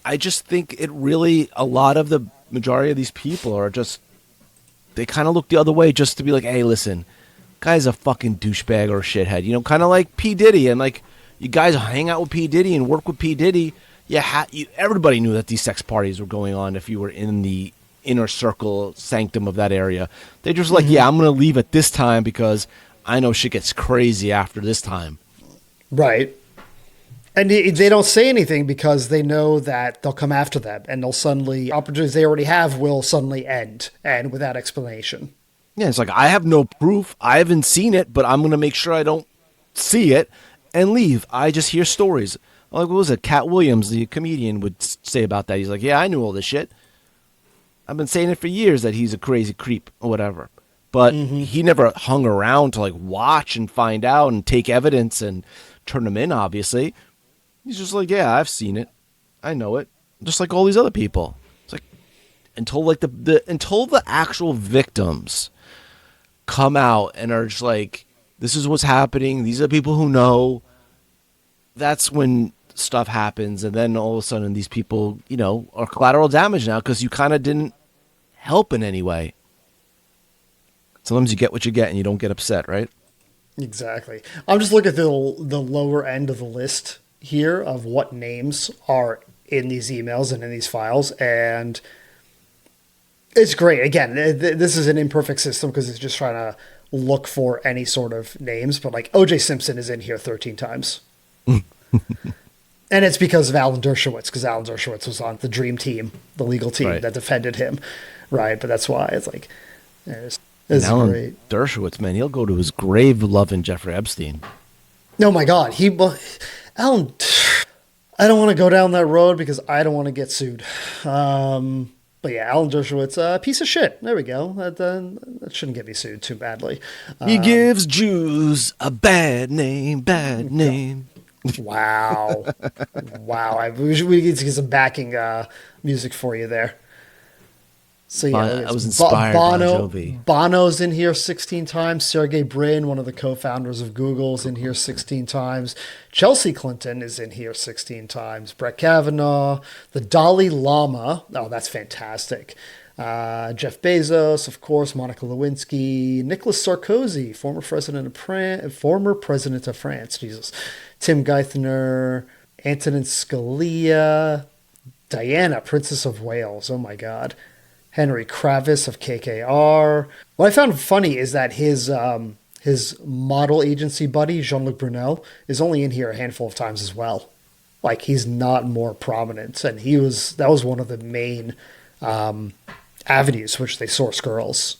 I just think it really, a lot of the majority of these people are just, they kind of look the other way just to be like, hey, listen, guy's a fucking douchebag or a shithead. Kind of like P. Diddy. And, like, you guys hang out with P. Diddy and work with P. Diddy. Everybody knew that these sex parties were going on if you were in the inner circle sanctum of that area. They're just like, yeah, I'm going to leave at this time because I know shit gets crazy after this time. Right. And they don't say anything because they know that they'll come after them, and they'll suddenly, opportunities they already have will suddenly end, and without explanation. Yeah, it's like, I have no proof. I haven't seen it, but I'm going to make sure I don't see it and leave. I just hear stories. Like, what was it? Cat Williams, the comedian, would say about that. He's like, yeah, I knew all this shit. I've been saying it for years that he's a crazy creep or whatever. But he never hung around to, like, watch and find out and take evidence and turn them in, obviously. He's just like, yeah, I've seen it. I know it. Just like all these other people. It's like, until, like, until the actual victims come out and are just like, this is what's happening. These are the people who know. That's when stuff happens, and then all of a sudden these people, are collateral damage now because you kind of didn't help in any way. Sometimes you get what you get and you don't get upset, right? Exactly. I'm just looking at the lower end of the list here of what names are in these emails and in these files, and it's great. Again, this is an imperfect system because it's just trying to look for any sort of names, but, like, O.J. Simpson is in here 13 times. And it's because of Alan Dershowitz, because Alan Dershowitz was on the dream team, the legal team that defended him, right? But that's why it's like, it's Alan great. Dershowitz, man, he'll go to his grave loving Jeffrey Epstein. Oh my God, Alan. I don't want to go down that road because I don't want to get sued. But yeah, Alan Dershowitz, piece of shit. There we go. That shouldn't get me sued too badly. He gives Jews a bad name, bad name. Wow. Wow. We need to get some backing music for you there. So yeah, look at I this. was inspired Bon Jovi. Bono's in here 16 times. Sergey Brin, one of the co-founders of Google, is in here 16 times. Chelsea Clinton is in here 16 times. Brett Kavanaugh, the Dalai Lama. Oh, that's fantastic. Jeff Bezos, of course, Monica Lewinsky, Nicolas Sarkozy, former president of France. Jesus, Tim Geithner, Antonin Scalia, Diana, Princess of Wales. Oh my God. Henry Kravis of KKR. What I found funny is that his model agency buddy, Jean-Luc Brunel, is only in here a handful of times as well. Like, he's not more prominent. And that was one of the main avenues which they source girls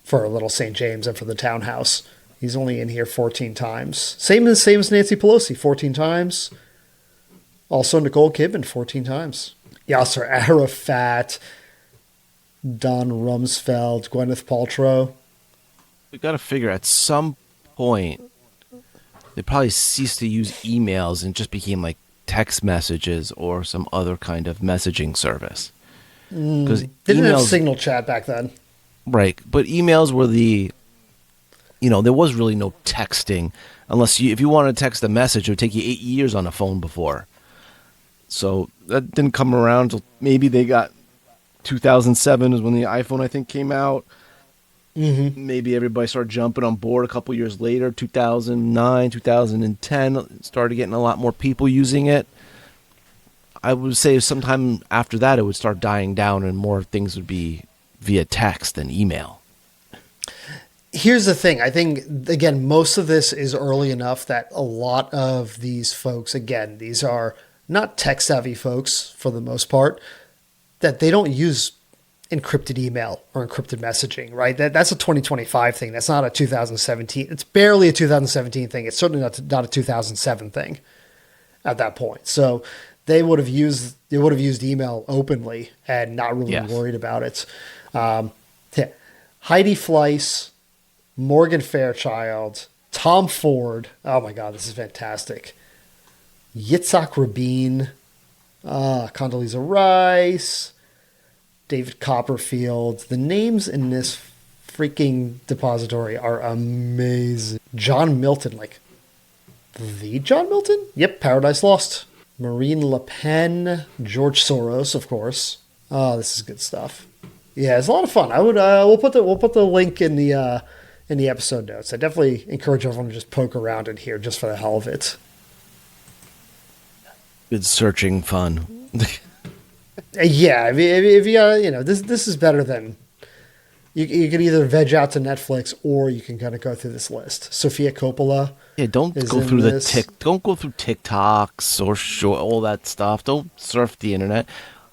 for Little St. James and for the townhouse. He's only in here 14 times. Same as Nancy Pelosi, 14 times. Also Nicole Kidman, 14 times. Yasser Arafat, Don Rumsfeld, Gwyneth Paltrow. We got to figure at some point they probably ceased to use emails and just became like text messages or some other kind of messaging service. Because Didn't have signal chat back then. Right, but emails were there was really no texting unless if you wanted to text a message, it would take you 8 years on a phone before. So that didn't come around until maybe they got 2007 is when the iPhone, I think, came out. Mm-hmm. Maybe everybody started jumping on board a couple years later, 2009, 2010, started getting a lot more people using it. I would say sometime after that, it would start dying down and more things would be via text than email. Here's the thing. I think, again, most of this is early enough that a lot of these folks, again, these are not tech-savvy folks for the most part, that they don't use encrypted email or encrypted messaging, right? That's a 2025 thing. That's not a 2017. It's barely a 2017 thing. It's certainly not a 2007 thing at that point. So they would have used email openly and not really worried about it. Heidi Fleiss, Morgan Fairchild, Tom Ford. Oh my God, this is fantastic. Yitzhak Rabin, Condoleezza Rice, David Copperfield. The names in this freaking depository are amazing. John Milton, like the John Milton? Yep, Paradise Lost. Marine Le Pen, George Soros, of course. Oh, this is good stuff. Yeah, it's a lot of fun. I would we'll put the link in the episode notes. I definitely encourage everyone to just poke around in here just for the hell of it. Good searching fun. Yeah, if you this is better than you can either veg out to Netflix or you can kind of go through this list. Sofia Coppola. Yeah, don't go through don't go through TikToks or all that stuff. Don't surf the internet.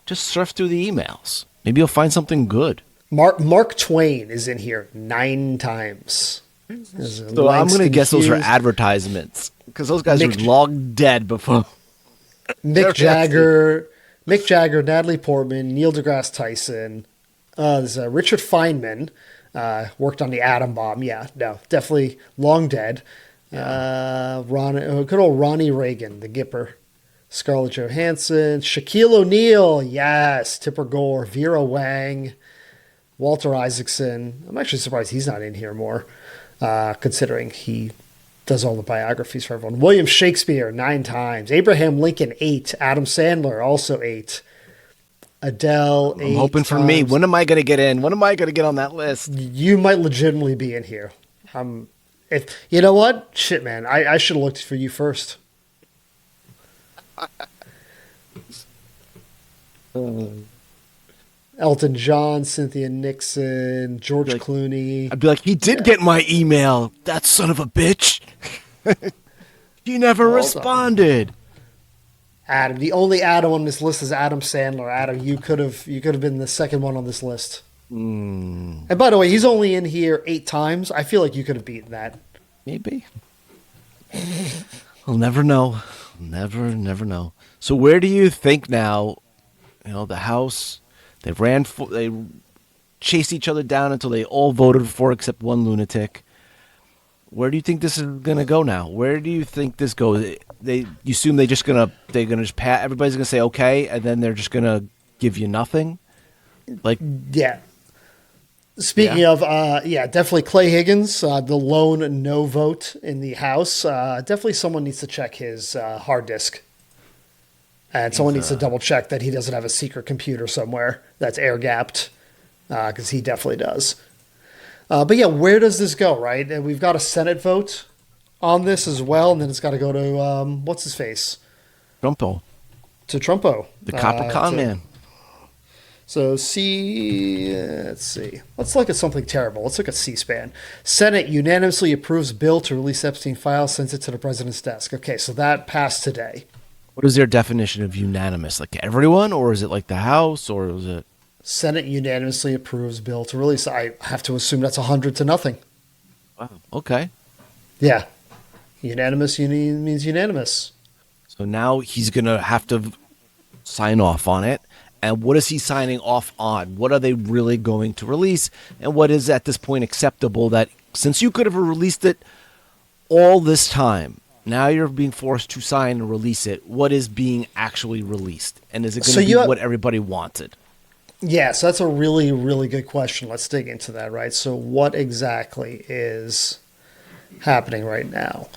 Just surf through the emails. Maybe you'll find something good. Mark Twain is in here 9 times. So I'm going to guess those are advertisements because those guys were long dead before. Mick Jagger, Natalie Portman, Neil deGrasse Tyson. There's Richard Feynman, worked on the atom bomb. Yeah, no, definitely long dead. Good old Ronnie Reagan, the Gipper. Scarlett Johansson, Shaquille O'Neal, yes, Tipper Gore, Vera Wang, Walter Isaacson. I'm actually surprised he's not in here more, considering he does all the biographies for everyone. William Shakespeare, 9 times. Abraham Lincoln, 8. Adam Sandler, also 8. Adele, 8 I'm hoping for me. When am I going to get in? When am I going to get on that list? You might legitimately be in here. If you know what? Shit, man. I should have looked for you first. Elton John, Cynthia Nixon, George Clooney. I'd be like, he did get my email. That son of a bitch. He never responded. Adam, the only Adam on this list is Adam Sandler. Adam, you could have been the second one on this list. And by the way, he's only in here 8 times. I feel like you could have beaten that. Maybe. We'll never know. Never know. So where do you think now? The House. They chased each other down until they all voted for except one lunatic. Where do you think this is gonna go now? Where do you think this goes? You assume they're gonna just pat. Everybody's gonna say okay, and then they're just gonna give you nothing. Like, Yeah. yeah, Speaking of, yeah, definitely Clay Higgins, the lone no vote in the House. Definitely someone needs to check his hard disk. And someone he's needs to double check that he doesn't have a secret computer somewhere that's air gapped, because he definitely does. But yeah, where does this go, right? And we've got a Senate vote on this as well, and then it's got to go to, what's his face? Trumpo, To Trumpo. the copper con man. So let's see. Let's look at something terrible. Let's look at C-SPAN. Senate unanimously approves bill to release Epstein Files, sends it to the president's desk. Okay, so that passed today. What is their definition of unanimous? Like everyone, or is it like the House, or is it? Senate unanimously approves bill to release. I have to assume that's 100 to nothing. Wow. Okay. Yeah. Unanimous means unanimous. So now he's gonna have to sign off on it. And what is he signing off on? What are they really going to release? And what is at this point acceptable that since you could have released it all this time, now you're being forced to sign and release it. What is being actually released? And is it going to be what everybody wanted? Yeah, so that's a really, really good question. Let's dig into that, right? So what exactly is happening right now?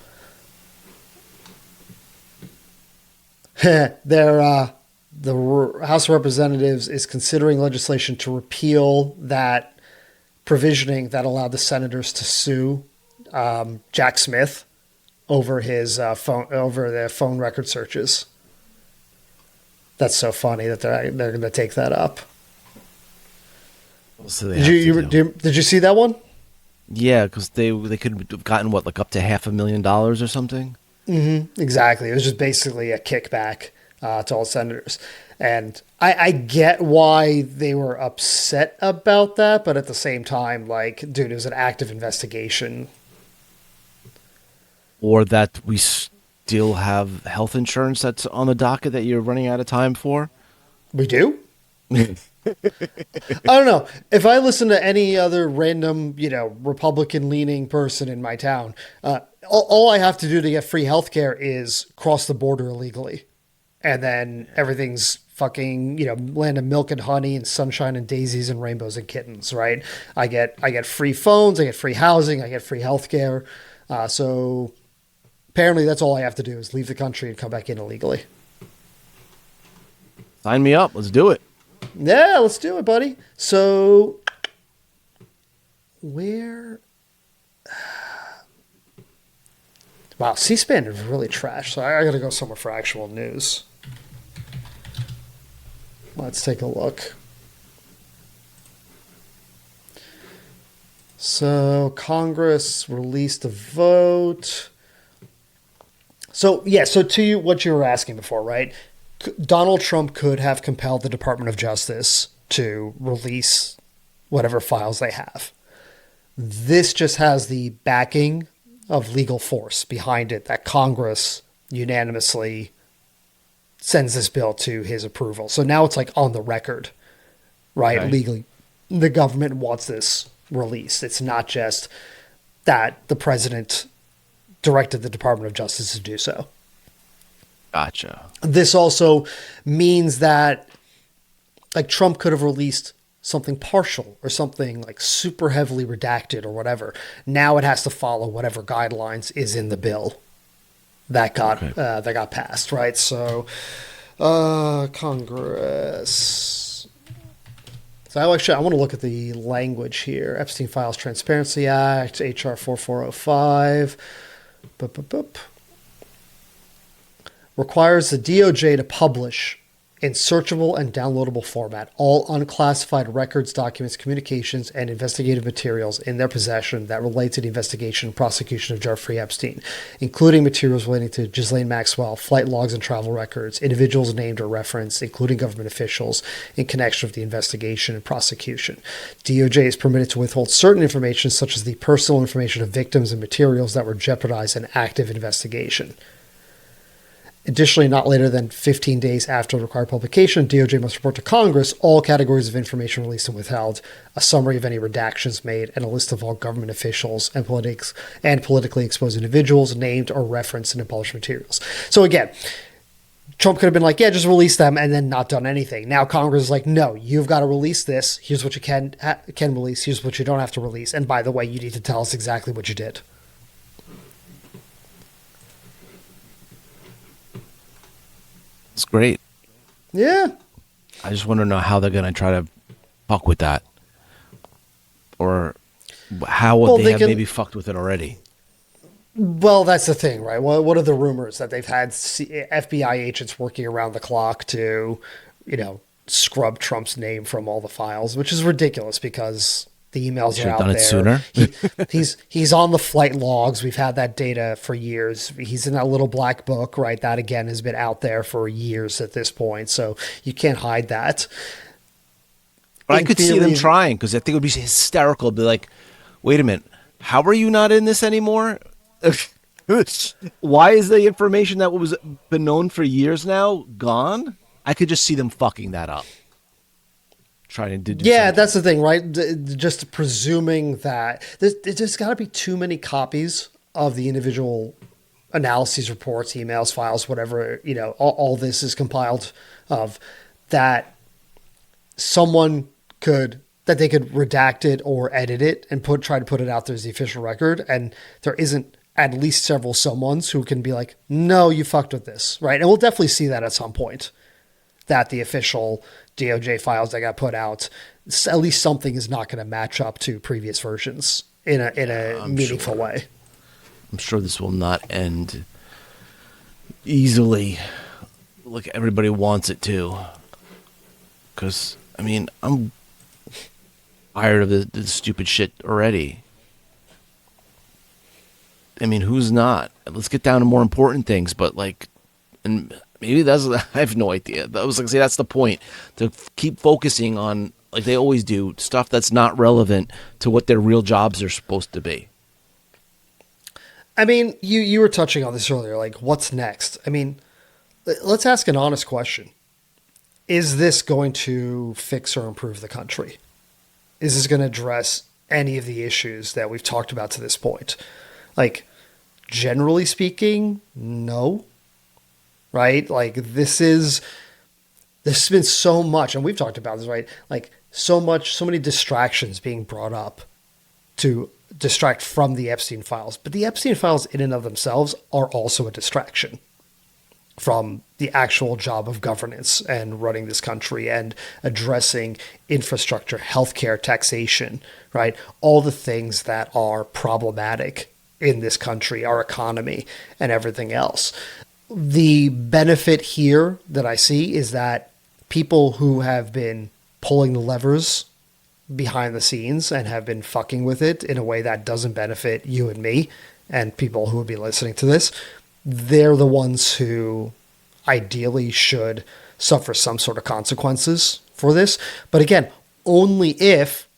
The House of Representatives is considering legislation to repeal that provisioning that allowed the senators to sue Jack Smith over his their phone record searches. That's so funny that they're going to take that up. So Did you see that one? Yeah, because they could have gotten what, like up to $500,000 or something. Mm-hmm. Exactly. It was just basically a kickback to all senators. And I get why they were upset about that, but at the same time, like, dude, it was an active investigation. Or that we still have health insurance that's on the docket that you're running out of time for. We do? I don't know. If I listen to any other random, Republican-leaning person in my town, all I have to do to get free healthcare is cross the border illegally. And then everything's fucking, land of milk and honey and sunshine and daisies and rainbows and kittens, right? I get free phones, I get free housing, I get free healthcare. So apparently that's all I have to do is leave the country and come back in illegally. Sign me up. Let's do it. Yeah, let's do it, buddy. So where... Wow, C-SPAN is really trash. So I got to go somewhere for actual news. Let's take a look. So Congress released a vote. So to you, what you were asking before, right? Donald Trump could have compelled the Department of Justice to release whatever files they have. This just has the backing of legal force behind it that Congress unanimously sends this bill to his approval. So now it's like on the record, right? Okay. Legally, the government wants this released. It's not just that the president directed the Department of Justice to do so. Gotcha. This also means that like Trump could have released something partial or something like super heavily redacted or whatever. Now it has to follow whatever guidelines is in the bill that got passed, right? So Congress. So I want to look at the language here. Epstein Files Transparency Act, HR 4405. Requires the DOJ to publish in searchable and downloadable format all unclassified records, documents, communications, and investigative materials in their possession that relate to the investigation and prosecution of Jeffrey Epstein, including materials relating to Ghislaine Maxwell, flight logs and travel records, individuals named or referenced, including government officials, in connection with the investigation and prosecution. DOJ is permitted to withhold certain information, such as the personal information of victims and materials that were jeopardized in active investigation. Additionally, not later than 15 days after the required publication, DOJ must report to Congress all categories of information released and withheld, a summary of any redactions made, and a list of all government officials and politically exposed individuals named or referenced in the published materials. So again, Trump could have been like, yeah, just release them and then not done anything. Now Congress is like, no, you've got to release this. Here's what you can release. Here's what you don't have to release. And by the way, you need to tell us exactly what you did. It's great. Yeah. I just want to know how they're going to try to fuck with that. Or how would they have maybe fucked with it already? Well, that's the thing, right? Well, what are the rumors that they've had FBI agents working around the clock to, scrub Trump's name from all the files, which is ridiculous because the emails are out there. Sooner. He's on the flight logs. We've had that data for years. He's in that little black book, right? That again has been out there for years at this point, so you can't hide that. But I could see them trying because I think it would be hysterical. It'd be like, wait a minute, how are you not in this anymore? Why is the information that was been known for years now gone? I could just see them fucking that up. Trying to do something. That's the thing, right? Just presuming that there's got to be too many copies of the individual analyses, reports, emails, files, whatever, all this is compiled of that that they could redact it or edit it and try to put it out there as the official record. And there isn't at least several someones who can be like, no, you fucked with this, right? And we'll definitely see that at some point, that the official DOJ files that got put out, at least something is not going to match up to previous versions in a meaningful way. I'm sure this will not end easily like everybody wants it to. Because, I'm tired of the stupid shit already. Who's not? Let's get down to more important things, but and maybe I have no idea. That was that's the point, to keep focusing on, like they always do, stuff that's not relevant to what their real jobs are supposed to be. You were touching on this earlier, like what's next? Let's ask an honest question. Is this going to fix or improve the country? Is this going to address any of the issues that we've talked about to this point? Generally speaking, no. Right? There's been so much, and we've talked about this, right? So many distractions being brought up to distract from the Epstein Files. But the Epstein Files in and of themselves are also a distraction from the actual job of governance and running this country and addressing infrastructure, healthcare, taxation, right? All the things that are problematic in this country, our economy, and everything else. The benefit here that I see is that people who have been pulling the levers behind the scenes and have been fucking with it in a way that doesn't benefit you and me and people who would be listening to this, they're the ones who ideally should suffer some sort of consequences for this. But again, only if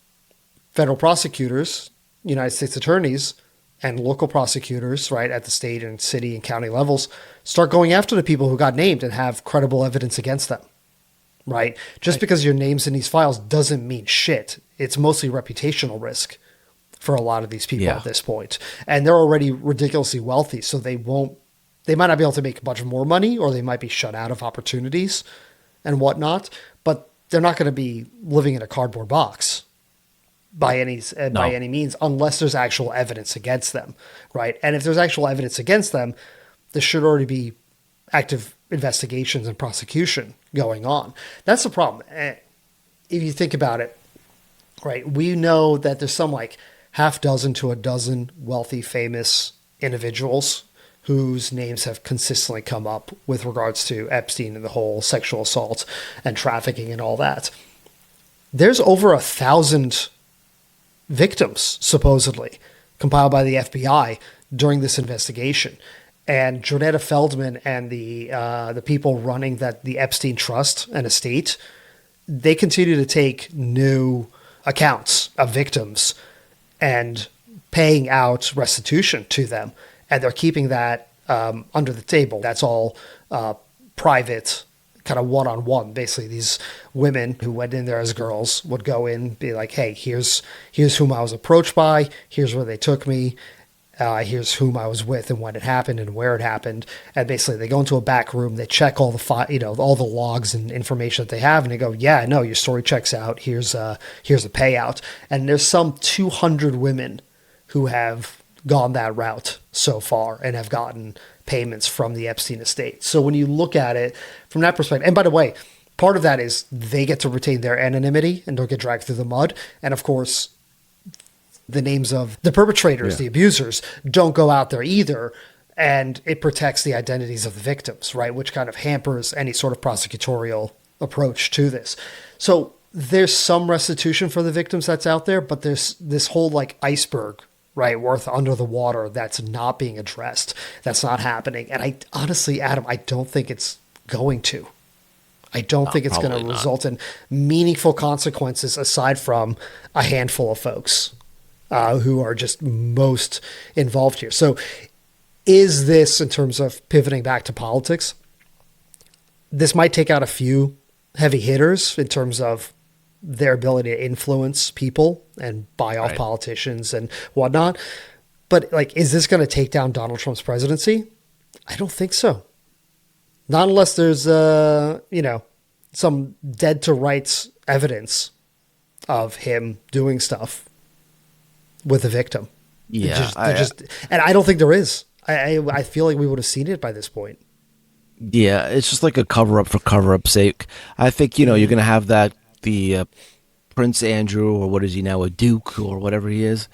federal prosecutors, United States attorneys, and local prosecutors, right, at the state and city and county levels, start going after the people who got named and have credible evidence against them, right? Just because your name's in these files doesn't mean shit. It's mostly reputational risk for a lot of these people at this point. And they're already ridiculously wealthy, so they might not be able to make a bunch more money, or they might be shut out of opportunities and whatnot, but they're not going to be living in a cardboard box by any means, unless there's actual evidence against them, right? And if there's actual evidence against them, there should already be active investigations and prosecution going on. That's the problem. If you think about it, right, we know that there's some half dozen to a dozen wealthy, famous individuals whose names have consistently come up with regards to Epstein and the whole sexual assault and trafficking and all that. There's over 1,000 victims, supposedly, compiled by the FBI during this investigation. And Jonetta Feldman and the people running the Epstein Trust and estate, they continue to take new accounts of victims and paying out restitution to them. And they're keeping that under the table. That's all private kind of one-on-one. Basically, these women who went in there as girls would go in, be like, hey, here's whom I was approached by, here's where they took me, here's whom I was with and when it happened and where it happened. And basically they go into a back room, they check all the all the logs and information that they have, and they go, yeah, no, your story checks out, here's a payout. And there's some 200 women who have gone that route so far and have gotten payments from the Epstein estate. So when you look at it from that perspective, and by the way, part of that is they get to retain their anonymity and don't get dragged through the mud. And of course, the names of the perpetrators, the abusers, don't go out there either. And it protects the identities of the victims, right? Which kind of hampers any sort of prosecutorial approach to this. So there's some restitution for the victims that's out there, but there's this whole like iceberg, right, worth under the water that's not being addressed. That's not happening. And I honestly, Adam, I don't think it's going to. I don't think it's going to result in meaningful consequences aside from a handful of folks who are just most involved here. So is this, in terms of pivoting back to politics, this might take out a few heavy hitters in terms of their ability to influence people and buy off politicians and whatnot. But like, is this going to take down Donald Trump's presidency? I don't think so. Not unless there's, some dead to rights evidence of him doing stuff with a victim. Yeah. And I don't think there is. I feel like we would have seen it by this point. Yeah. It's just like a cover up for cover up's sake. I think, you're going to have the Prince Andrew, or what is he now, a Duke or whatever he is.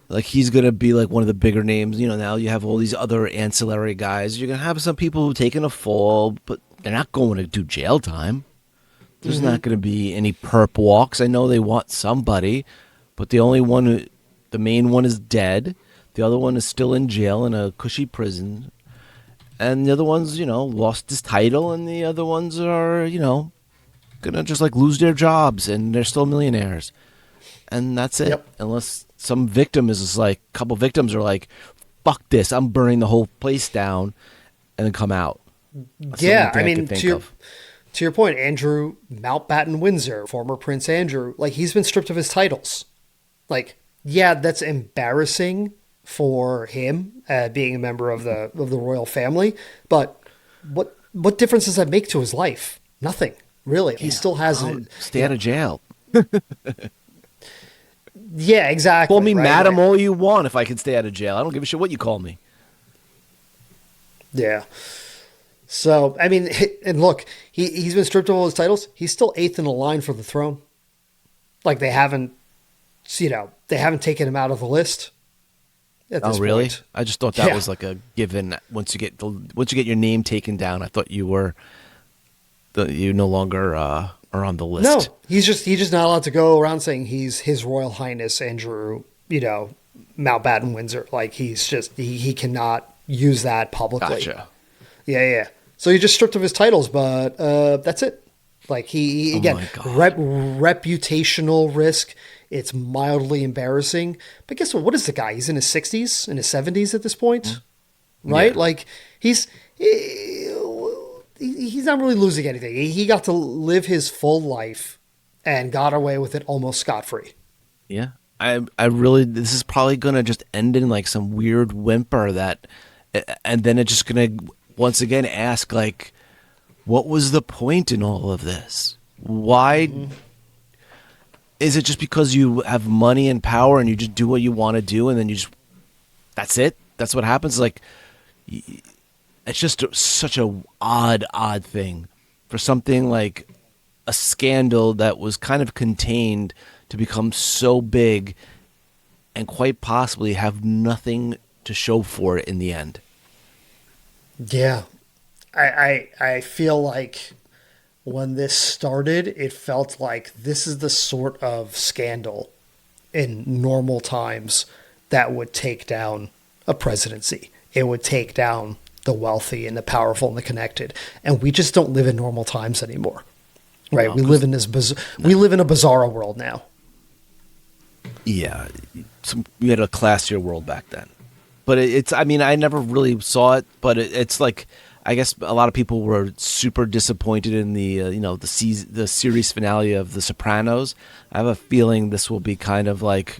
Like, he's going to be like one of the bigger names. Now you have all these other ancillary guys. You're going to have some people who've taken a fall, but they're not going to do jail time. There's not going to be any perp walks. I know they want somebody, but the main one is dead. The other one is still in jail in a cushy prison. And the other one's, lost his title, and the other ones are, gonna just like lose their jobs, and they're still millionaires. And that's it. Yep. Unless some victim is just like, a couple victims are like, fuck this, I'm burning the whole place down, and then come out. That's I mean, to your point, Andrew Mountbatten Windsor, former Prince Andrew, like, he's been stripped of his titles. Like, yeah, that's embarrassing for him, being a member of the royal family, but what difference does that make to his life? Nothing, really. He still hasn't. Stay out of jail. Yeah, exactly. Call me madam all you want if I can stay out of jail. I don't give a shit what you call me. Yeah. So, I mean, and look, he's been stripped of all his titles. He's still 8th in the line for the throne. Like, they haven't taken him out of the list. Oh, really? Point. I just thought that was like a given. Once you get your name taken down, I thought you no longer are on the list. No, he's just not allowed to go around saying he's His Royal Highness Andrew, Mountbatten Windsor. Like, he cannot use that publicly. Gotcha. Yeah. So he just stripped of his titles, but that's it. Like, he again, reputational risk. It's mildly embarrassing. But guess what? What is the guy? He's in his 60s, in his 70s at this point, right? Yeah. Like, he's not really losing anything. He got to live his full life and got away with it almost scot-free. Yeah. I really, this is probably going to just end in like some weird whimper and then it's just going to once again ask, like, what was the point in all of this? Why? Is it just because you have money and power and you just do what you want to do and then that's it? That's what happens? Like, it's just such a odd thing for something like a scandal that was kind of contained to become so big and quite possibly have nothing to show for it in the end. Yeah. I feel like when this started, it felt like this is the sort of scandal in normal times that would take down a presidency. It would take down the wealthy and the powerful and the connected. And we just don't live in normal times anymore. Right? No, we live in a bizarro world now. Yeah. We had a classier world back then. But I never really saw it, but it's like, I guess a lot of people were super disappointed in the the series finale of The Sopranos. I have a feeling this will be kind of like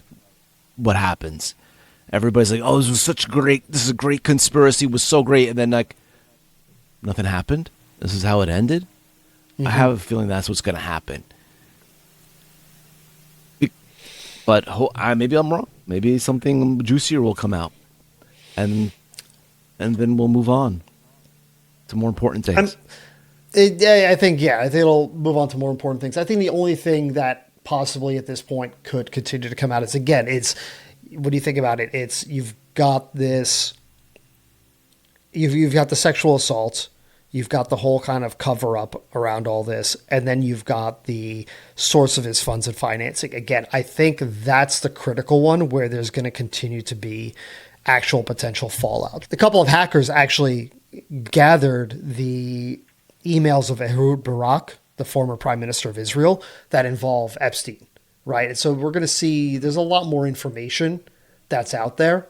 what happens. Everybody's like, "Oh, this is a great conspiracy. It was so great," and then like nothing happened. This is how it ended. I have a feeling that's what's going to happen. But maybe I'm wrong. Maybe something juicier will come out, and then we'll move on to more important things. I think it'll move on to more important things. I think the only thing that possibly at this point could continue to come out is, again, it's, what do you think about it? It's, you've got the sexual assault. You've got the whole kind of cover up around all this. And then you've got the source of his funds and financing. Again, I think that's the critical one where there's going to continue to be actual potential fallout. A couple of hackers actually gathered the emails of Ehud Barak, the former prime minister of Israel, that involve Epstein, right? And so we're going to see there's a lot more information that's out there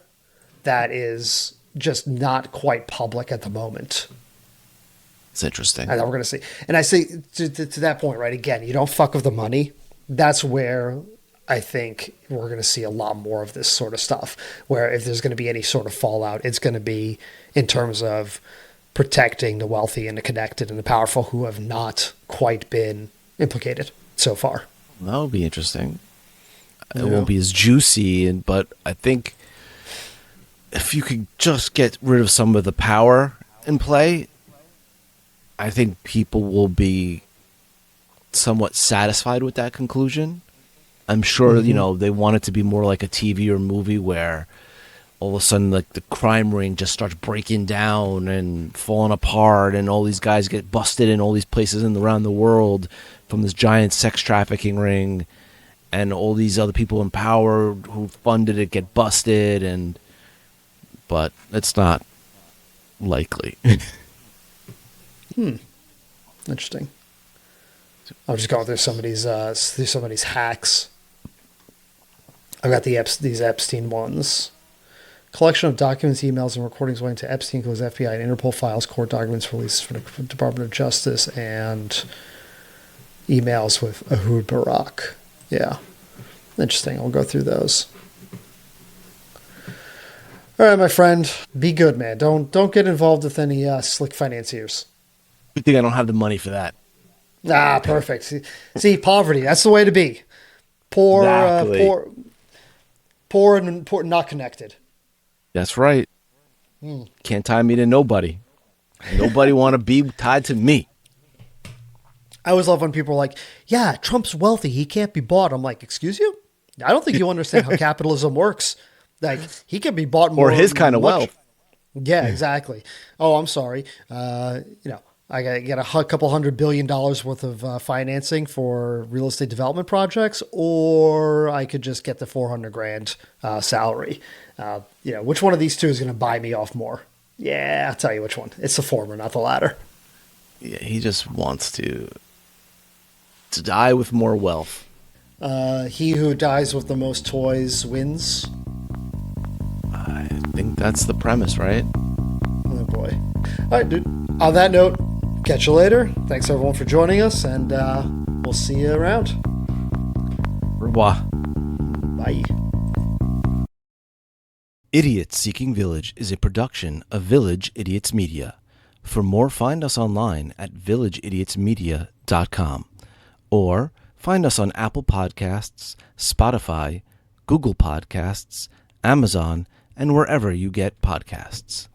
that is just not quite public at the moment. It's interesting. And we're going to see. And I say to that point, right, again, you don't fuck with the money. That's where I think we're going to see a lot more of this sort of stuff, where if there's going to be any sort of fallout, it's going to be in terms of protecting the wealthy and the connected and the powerful who have not quite been implicated so far. That would be interesting. It won't be as juicy, but I think if you could just get rid of some of the power in play, I think people will be somewhat satisfied with that conclusion. I'm sure, they want it to be more like a TV or movie where all of a sudden, like, the crime ring just starts breaking down and falling apart, and all these guys get busted in all these places around the world from this giant sex trafficking ring, and all these other people in power who funded it get busted, but it's not likely. Interesting. I'm just going through some of these hacks. I've got these Epstein ones. Collection of documents, emails, and recordings relating to Epstein includes FBI and Interpol files, court documents released from the Department of Justice, and emails with Ehud Barak. Yeah. Interesting. I'll go through those. All right, my friend. Be good, man. Don't get involved with any slick financiers. Good thing I don't have the money for that. Ah, perfect. See, poverty. That's the way to be. Poor, exactly. Poor and not connected. That's right. Can't tie me to nobody. Nobody want to be tied to me. I always love when people are like, yeah, Trump's wealthy. He can't be bought. I'm like, excuse you? I don't think you understand how capitalism works. Like, he can be bought more. Or his kind of wealth. Yeah, exactly. Oh, I'm sorry. I got to get a couple $100 billion worth of financing for real estate development projects, or I could just get the $400,000 salary. Which one of these two is going to buy me off more? Yeah, I'll tell you which one. It's the former, not the latter. Yeah, he just wants to die with more wealth. He who dies with the most toys wins. I think that's the premise, right? Oh boy. All right, dude. On that note, catch you later. Thanks everyone for joining us, and we'll see you around. Au revoir. Bye. Idiot Seeking Village is a production of Village Idiots Media. For more, find us online at villageidiotmedia.com or find us on Apple Podcasts, Spotify, Google Podcasts, Amazon, and wherever you get podcasts.